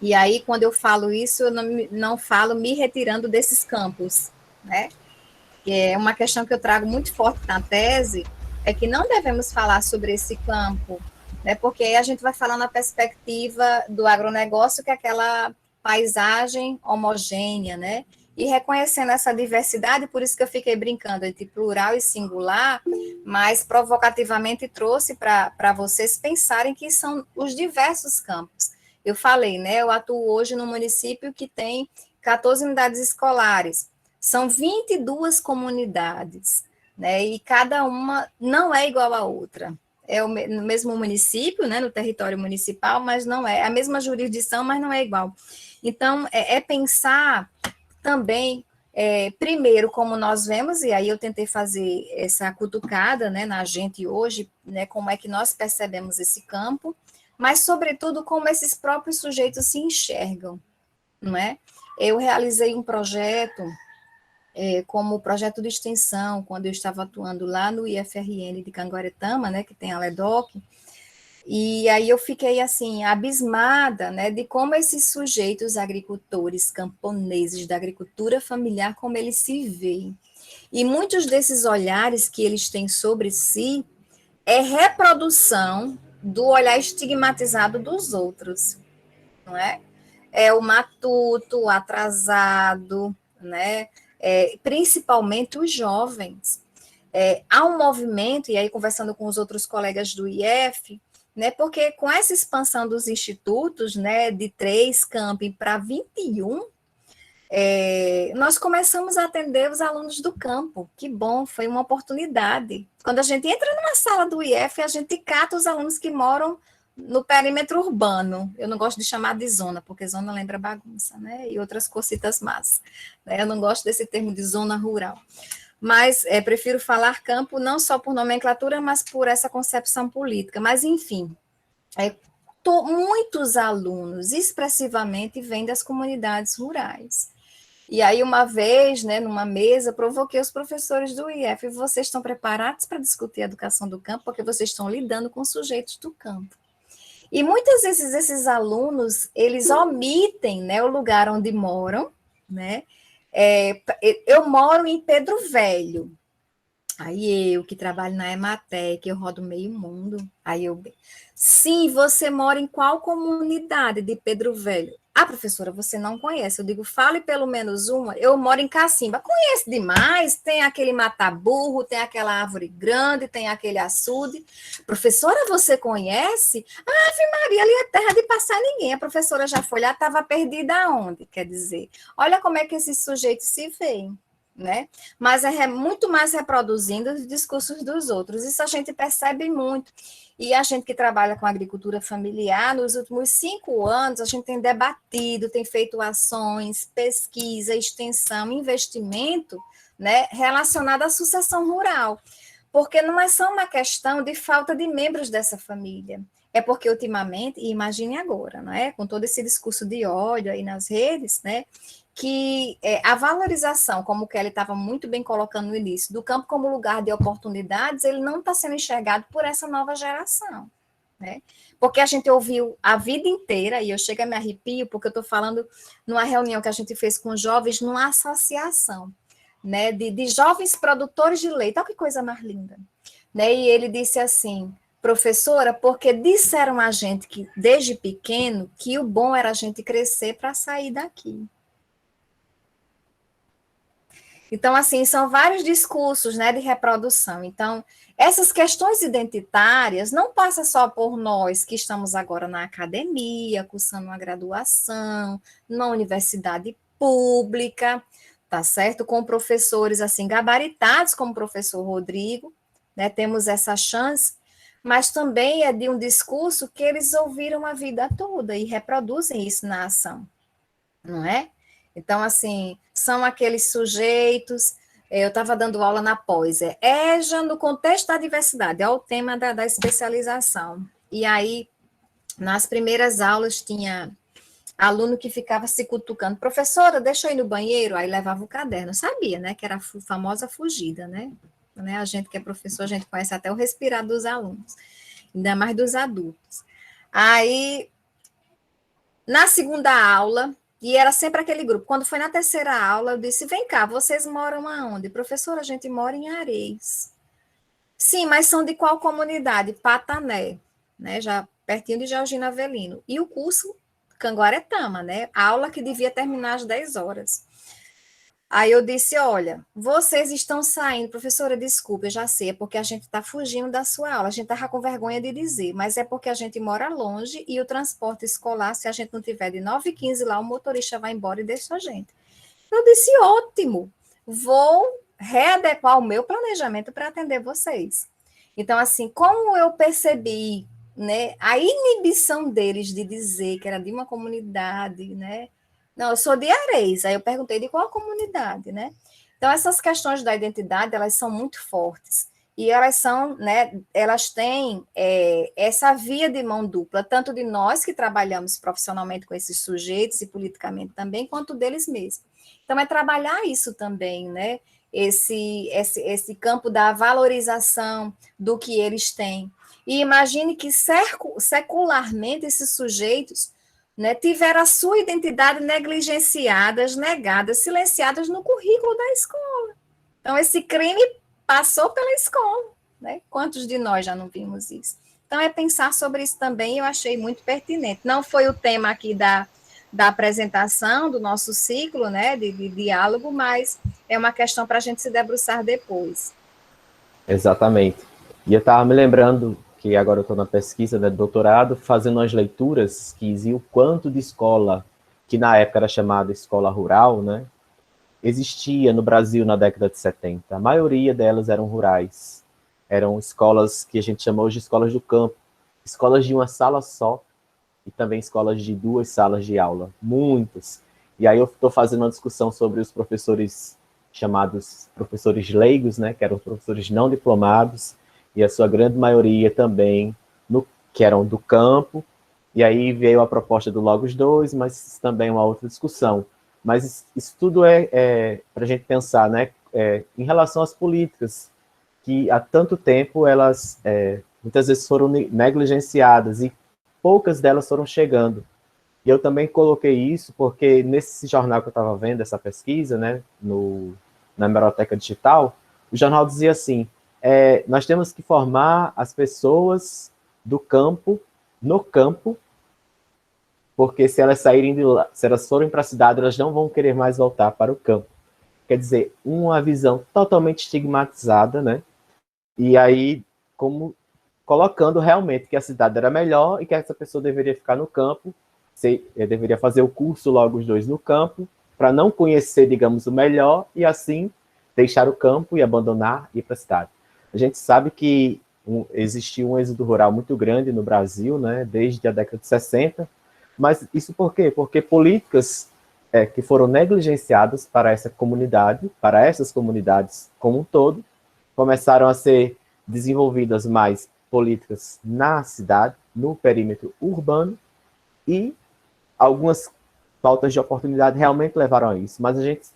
e aí quando eu falo isso, eu não falo me retirando desses campos, né, que é uma questão que eu trago muito forte na tese, é que não devemos falar sobre esse campo, né, porque aí a gente vai falar na perspectiva do agronegócio, que é aquela paisagem homogênea, né, e reconhecendo essa diversidade, por isso que eu fiquei brincando entre plural e singular, mas provocativamente trouxe para vocês pensarem que são os diversos campos. Eu falei, né, eu atuo hoje no município que tem 14 unidades escolares, são 22 comunidades, né, e cada uma não é igual à outra. É no mesmo município, né, no território municipal, mas não é a mesma jurisdição, mas não é igual. Então, pensar também, primeiro, como nós vemos, e aí eu tentei fazer essa cutucada, né, na gente hoje, né, como é que nós percebemos esse campo, mas, sobretudo, como esses próprios sujeitos se enxergam, não é? Eu realizei um projeto, como projeto de extensão, quando eu estava atuando lá no IFRN de Canguaretama, né, que tem a LEDOC, e aí eu fiquei, assim, abismada, né, de como esses sujeitos agricultores, camponeses, da agricultura familiar, como eles se veem. E muitos desses olhares que eles têm sobre si é reprodução do olhar estigmatizado dos outros, não é? É o matuto, o atrasado, né? Principalmente os jovens. Há um movimento, e aí conversando com os outros colegas do IF, né, porque com essa expansão dos institutos, né, de 3 campi para 21, nós começamos a atender os alunos do campo. Que bom, foi uma oportunidade. Quando a gente entra numa sala do IF, a gente cata os alunos que moram no perímetro urbano. Eu não gosto de chamar de zona, porque zona lembra bagunça, né? E outras cositas más. Eu não gosto desse termo de zona rural. Mas prefiro falar campo não só por nomenclatura, mas por essa concepção política. Mas, enfim, muitos alunos expressivamente vêm das comunidades rurais. E aí, uma vez, né, numa mesa, provoquei os professores do IF, vocês estão preparados para discutir a educação do campo, porque vocês estão lidando com sujeitos do campo. E muitas vezes esses alunos, eles omitem, né, o lugar onde moram, né? Eu moro em Pedro Velho. Aí eu, que trabalho na Ematec, eu rodo meio mundo. Aí eu, sim, você mora em qual comunidade de Pedro Velho? Ah, professora, você não conhece. Eu digo, fale pelo menos uma. Eu moro em Cacimba. Conheço demais. Tem aquele mata-burro, tem aquela árvore grande, tem aquele açude. Professora, você conhece? Ave Maria, ali é terra de passar ninguém. A professora já foi lá, estava perdida aonde? Quer dizer, olha como é que esses sujeitos se veem, né? Mas é muito mais reproduzindo os discursos dos outros. Isso a gente percebe muito. E a gente que trabalha com agricultura familiar, nos últimos 5 anos, a gente tem debatido, tem feito ações, pesquisa, extensão, investimento, né, relacionado à sucessão rural. Porque não é só uma questão de falta de membros dessa família. É porque, ultimamente, e imagine agora, né, com todo esse discurso de ódio aí nas redes, né, que a valorização, como o Kelly estava muito bem colocando no início, do campo como lugar de oportunidades, ele não está sendo enxergado por essa nova geração, né? porque a gente ouviu a vida inteira, e eu chego a me arrepio, porque eu estou falando numa reunião que a gente fez com jovens, numa associação, né, de jovens produtores de leite, olha que coisa mais linda, né, e ele disse assim, professora, porque disseram a gente que, desde pequeno, que o bom era a gente crescer para sair daqui. Então, assim, são vários discursos, né, de reprodução. Então, essas questões identitárias não passam só por nós que estamos agora na academia, cursando uma graduação, na universidade pública, tá certo? Com professores, assim, gabaritados, como o professor Rodrigo, né, temos essa chance, mas também é de um discurso que eles ouviram a vida toda e reproduzem isso na ação, não é? Então, assim, são aqueles sujeitos, eu estava dando aula na pós, EJA no contexto da diversidade, é o tema da especialização. E aí, nas primeiras aulas, tinha aluno que ficava se cutucando, professora, deixa eu ir no banheiro, aí levava o caderno, sabia, né, que era a famosa fugida, né? A gente que é professor, a gente conhece até o respirar dos alunos, ainda mais dos adultos. Aí, na segunda aula, e era sempre aquele grupo. Quando foi na terceira aula, eu disse, vem cá, vocês moram aonde? Professora, a gente mora em Areis. Sim, mas são de qual comunidade? Patané, né? Já pertinho de Georgina Avelino. E o curso Canguaretama, né? A aula que devia terminar às 10 horas. Aí eu disse, olha, vocês estão saindo, professora, desculpa, eu já sei, é porque a gente está fugindo da sua aula, a gente estava com vergonha de dizer, mas é porque a gente mora longe e o transporte escolar, se a gente não tiver de 9h15 lá, o motorista vai embora e deixa a gente. Eu disse, ótimo, vou readequar o meu planejamento para atender vocês. Então, assim, como eu percebi, né, a inibição deles de dizer que era de uma comunidade, né, não, eu sou de Areis, aí eu perguntei de qual comunidade, né? Então, essas questões da identidade, elas são muito fortes, e elas são, né, elas têm essa via de mão dupla, tanto de nós que trabalhamos profissionalmente com esses sujeitos e politicamente também, quanto deles mesmos. Então, é trabalhar isso também, né? Esse campo da valorização do que eles têm. E imagine que secularmente esses sujeitos, né, tiveram a sua identidade negligenciadas, negadas, silenciadas no currículo da escola. Então, esse crime passou pela escola, né? Quantos de nós já não vimos isso? Então, é pensar sobre isso também, eu achei muito pertinente. Não foi o tema aqui da apresentação, do nosso ciclo, né, de diálogo, mas é uma questão para a gente se debruçar depois. Exatamente. E eu estava me lembrando que agora eu estou na pesquisa, né, de doutorado, fazendo umas leituras que diziam o quanto de escola, que na época era chamada escola rural, né, existia no Brasil na década de 70. A maioria delas eram rurais. Eram escolas que a gente chama hoje de escolas do campo, escolas de uma sala só, e também escolas de 2 salas de aula, muitas. E aí eu estou fazendo uma discussão sobre os professores chamados professores leigos, né, que eram professores não diplomados, e a sua grande maioria também, que eram do campo, e aí veio a proposta do Logos 2, mas também uma outra discussão. Mas isso tudo é para a gente pensar, né, em relação às políticas, que há tanto tempo elas muitas vezes foram negligenciadas, e poucas delas foram chegando. E eu também coloquei isso porque nesse jornal que eu estava vendo, essa pesquisa, né, na Hemeroteca Digital, o jornal dizia assim, nós temos que formar as pessoas do campo, no campo, porque se elas saírem de lá, se elas forem para a cidade, elas não vão querer mais voltar para o campo. Quer dizer, uma visão totalmente estigmatizada, né? E aí, como colocando realmente que a cidade era melhor e que essa pessoa deveria ficar no campo, deveria fazer o curso logo os 2 no campo, para não conhecer, digamos, o melhor, e assim deixar o campo e abandonar e ir para a cidade. A gente sabe que existiu um êxodo rural muito grande no Brasil, né, desde a década de 60, mas isso por quê? Porque políticas que foram negligenciadas para essa comunidade, para essas comunidades como um todo, começaram a ser desenvolvidas mais políticas na cidade, no perímetro urbano, e algumas faltas de oportunidade realmente levaram a isso. Mas a gente,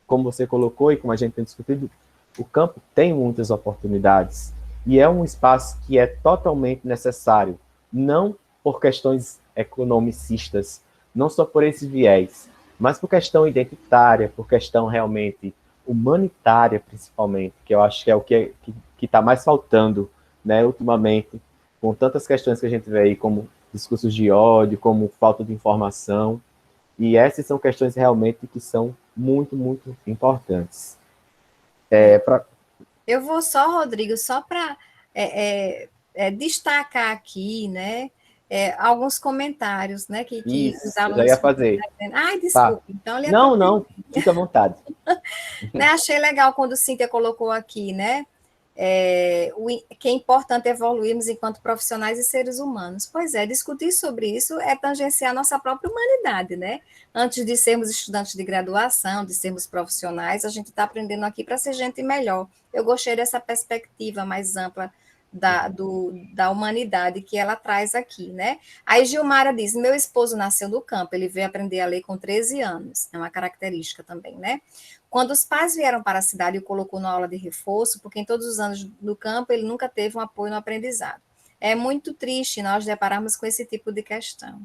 como você colocou e como a gente tem discutido, o campo tem muitas oportunidades, e é um espaço que é totalmente necessário, não por questões economicistas, não só por esse viés, mas por questão identitária, por questão realmente humanitária, principalmente, que eu acho que é o que está mais faltando, né, ultimamente, com tantas questões que a gente vê aí, como discursos de ódio, como falta de informação, e essas são questões realmente que são muito, muito importantes. Eu vou só, Rodrigo, só para destacar aqui, né, alguns comentários, né, que os Isso, eu já alunos... ia fazer. Ai, Tá. desculpe, então ele Não, fica à vontade. né, achei legal quando Cíntia colocou aqui, né, que é importante evoluirmos enquanto profissionais e seres humanos. Pois é, discutir sobre isso é tangenciar a nossa própria humanidade, né? Antes de sermos estudantes de graduação, de sermos profissionais, a gente está aprendendo aqui para ser gente melhor. Eu gostei dessa perspectiva mais ampla da humanidade que ela traz aqui, né? Aí Gilmara diz, meu esposo nasceu no campo, ele veio aprender a ler com 13 anos, é uma característica também, né? Quando os pais vieram para a cidade e o colocou na aula de reforço, porque em todos os anos no campo ele nunca teve um apoio no aprendizado. É muito triste nós depararmos com esse tipo de questão.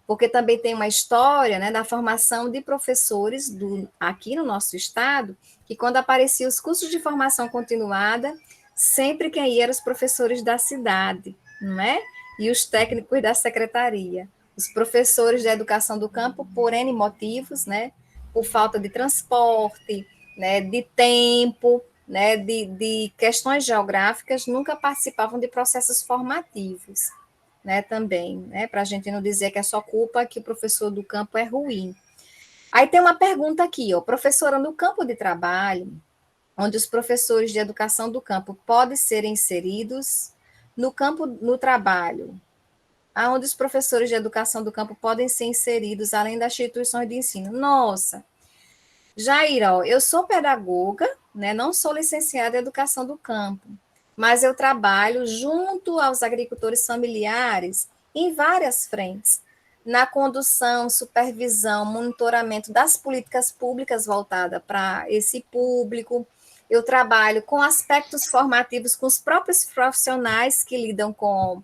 Porque também tem uma história, né, da formação de professores aqui no nosso estado, que quando apareciam os cursos de formação continuada, sempre quem ia eram os professores da cidade, não é? E os técnicos da secretaria. Os professores da educação do campo, por N motivos, né, por falta de transporte, né, de tempo, né, de questões geográficas, nunca participavam de processos formativos, né, também, né, para a gente não dizer que é só culpa que o professor do campo é ruim. Aí tem uma pergunta aqui, ó, professora, no campo de trabalho, onde os professores de educação do campo podem ser inseridos no trabalho, aonde os professores de educação do campo podem ser inseridos, além das instituições de ensino. Nossa, Jair, ó, eu sou pedagoga, né, não sou licenciada em educação do campo, mas eu trabalho junto aos agricultores familiares em várias frentes, na condução, supervisão, monitoramento das políticas públicas voltadas para esse público. Eu trabalho com aspectos formativos com os próprios profissionais que lidam com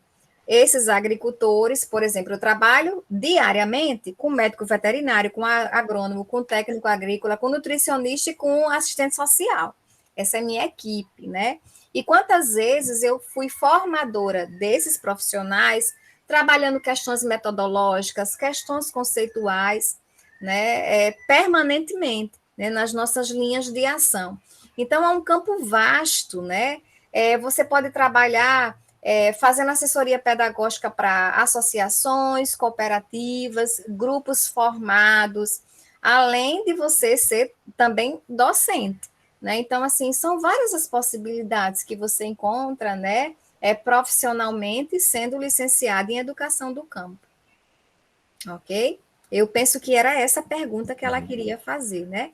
esses agricultores. Por exemplo, eu trabalho diariamente com médico veterinário, com agrônomo, com técnico agrícola, com nutricionista e com assistente social. Essa é a minha equipe, né? E quantas vezes eu fui formadora desses profissionais, trabalhando questões metodológicas, questões conceituais, né, permanentemente, né, nas nossas linhas de ação. Então, é um campo vasto, né? Você pode trabalhar fazendo assessoria pedagógica para associações, cooperativas, grupos formados, além de você ser também docente, né? Então, assim, são várias as possibilidades que você encontra, né, profissionalmente, sendo licenciado em educação do campo. Ok? Eu penso que era essa a pergunta que ela queria fazer, né?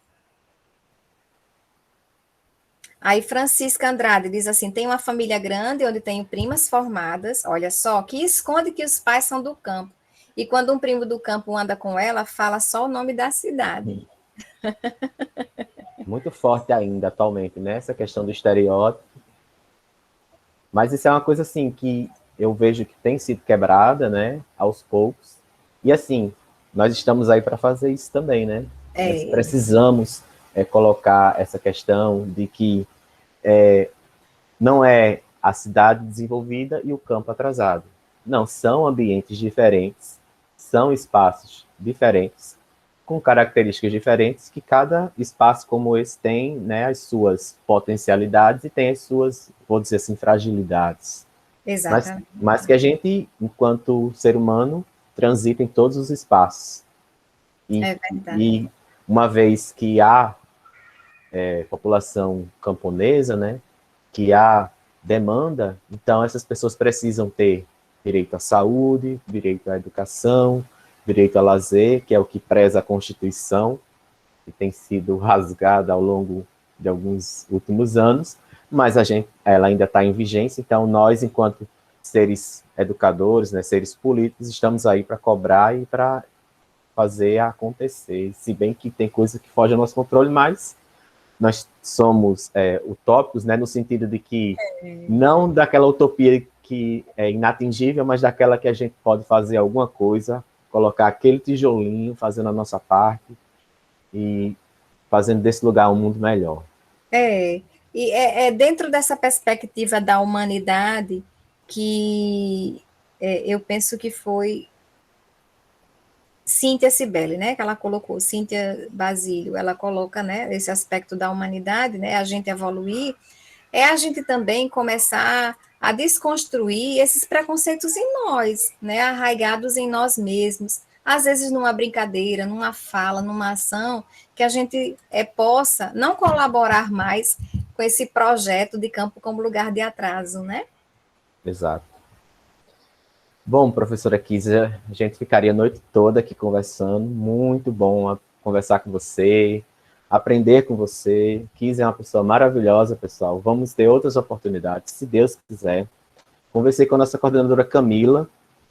Aí Francisca Andrade diz assim, tem uma família grande onde tenho primas formadas, olha só, que esconde que os pais são do campo. E quando um primo do campo anda com ela, fala só o nome da cidade. Muito forte ainda atualmente, né? Essa questão do estereótipo. Mas isso é uma coisa assim que eu vejo que tem sido quebrada, né? Aos poucos. E assim, nós estamos aí para fazer isso também, né? Nós precisamos colocar essa questão de que não é a cidade desenvolvida e o campo atrasado. Não, são ambientes diferentes, são espaços diferentes, com características diferentes, que cada espaço como esse tem, né, as suas potencialidades e tem as suas, vou dizer assim, fragilidades. Exatamente. Mas que a gente, enquanto ser humano, transita em todos os espaços. E uma vez que há população camponesa, né, que há demanda, então essas pessoas precisam ter direito à saúde, direito à educação, direito a lazer, que é o que preza a Constituição, que tem sido rasgada ao longo de alguns últimos anos, mas ela ainda está em vigência, então nós, enquanto seres educadores, né, seres políticos, estamos aí para cobrar e para fazer acontecer, se bem que tem coisa que foge ao nosso controle, mas nós somos utópicos, né, no sentido de que não daquela utopia que é inatingível, mas daquela que a gente pode fazer alguma coisa, colocar aquele tijolinho, fazendo a nossa parte e fazendo desse lugar um mundo melhor. E é dentro dessa perspectiva da humanidade que eu penso que foi Cíntia Cibele, né, que ela colocou, Cíntia Basílio, ela coloca, né, esse aspecto da humanidade, né, a gente evoluir, é a gente também começar a desconstruir esses preconceitos em nós, né, arraigados em nós mesmos, às vezes numa brincadeira, numa fala, numa ação, que a gente possa não colaborar mais com esse projeto de campo como lugar de atraso, né? Exato. Bom, professora Kísia, a gente ficaria a noite toda aqui conversando, muito bom conversar com você, aprender com você. Kísia é uma pessoa maravilhosa, pessoal. Vamos ter outras oportunidades, se Deus quiser. Conversei com a nossa coordenadora Camila,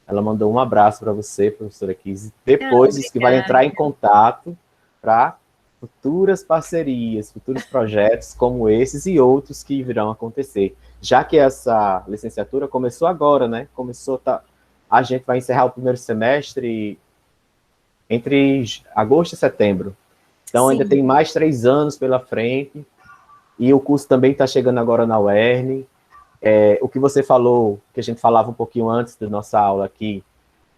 ela mandou um abraço para você, professora Kísia. Depois diz que vai entrar em contato para futuras parcerias, futuros projetos como esses e outros que virão acontecer. Já que essa licenciatura começou agora, né? A gente vai encerrar o primeiro semestre entre agosto e setembro. Então, Sim. ainda tem mais 3 anos pela frente. E o curso também está chegando agora na UERN. O que você falou, que a gente falava um pouquinho antes da nossa aula aqui,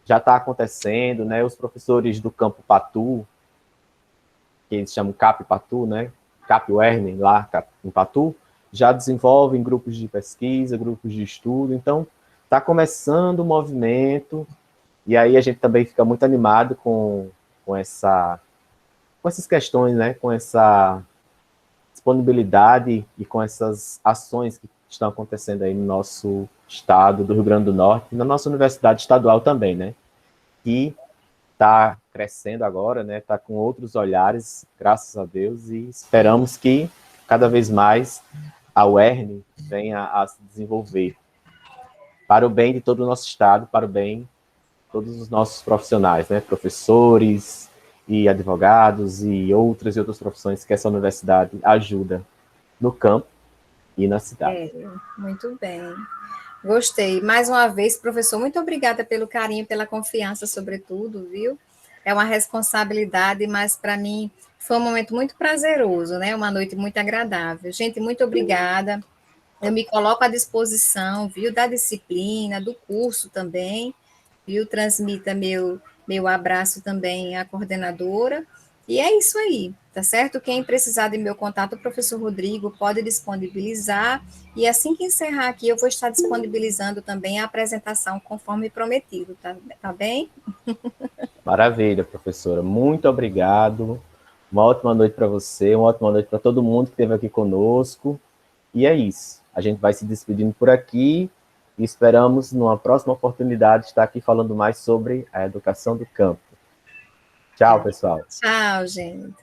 já está acontecendo, né? Os professores do Campo Patu, que eles chamam CAP Patu, né? CAP UERN, lá em Patu, já desenvolvem grupos de pesquisa, grupos de estudo. Então, está começando o movimento, e aí a gente também fica muito animado com essas questões, né? Com essa disponibilidade e com essas ações que estão acontecendo aí no nosso estado do Rio Grande do Norte, e na nossa universidade estadual também, né? Que está crescendo agora, né? Está com outros olhares, graças a Deus, e esperamos que cada vez mais a UERN venha a se desenvolver para o bem de todo o nosso estado, para o bem de todos os nossos profissionais, né? Professores e advogados e outras profissões que essa universidade ajuda no campo e na cidade. Muito bem. Gostei. Mais uma vez, professor, muito obrigada pelo carinho, pela confiança, sobretudo, viu? É uma responsabilidade, mas para mim foi um momento muito prazeroso, né? Uma noite muito agradável. Gente, muito obrigada. Eu me coloco à disposição, viu, da disciplina, do curso também, viu? Transmita meu abraço também à coordenadora. E é isso aí, tá certo? Quem precisar de meu contato, o professor Rodrigo pode disponibilizar. E assim que encerrar aqui, eu vou estar disponibilizando também a apresentação conforme prometido, tá bem? Maravilha, professora. Muito obrigado. Uma ótima noite para você, uma ótima noite para todo mundo que esteve aqui conosco. E é isso. A gente vai se despedindo por aqui e esperamos, numa próxima oportunidade, estar aqui falando mais sobre a educação do campo. Tchau, pessoal. Tchau, gente.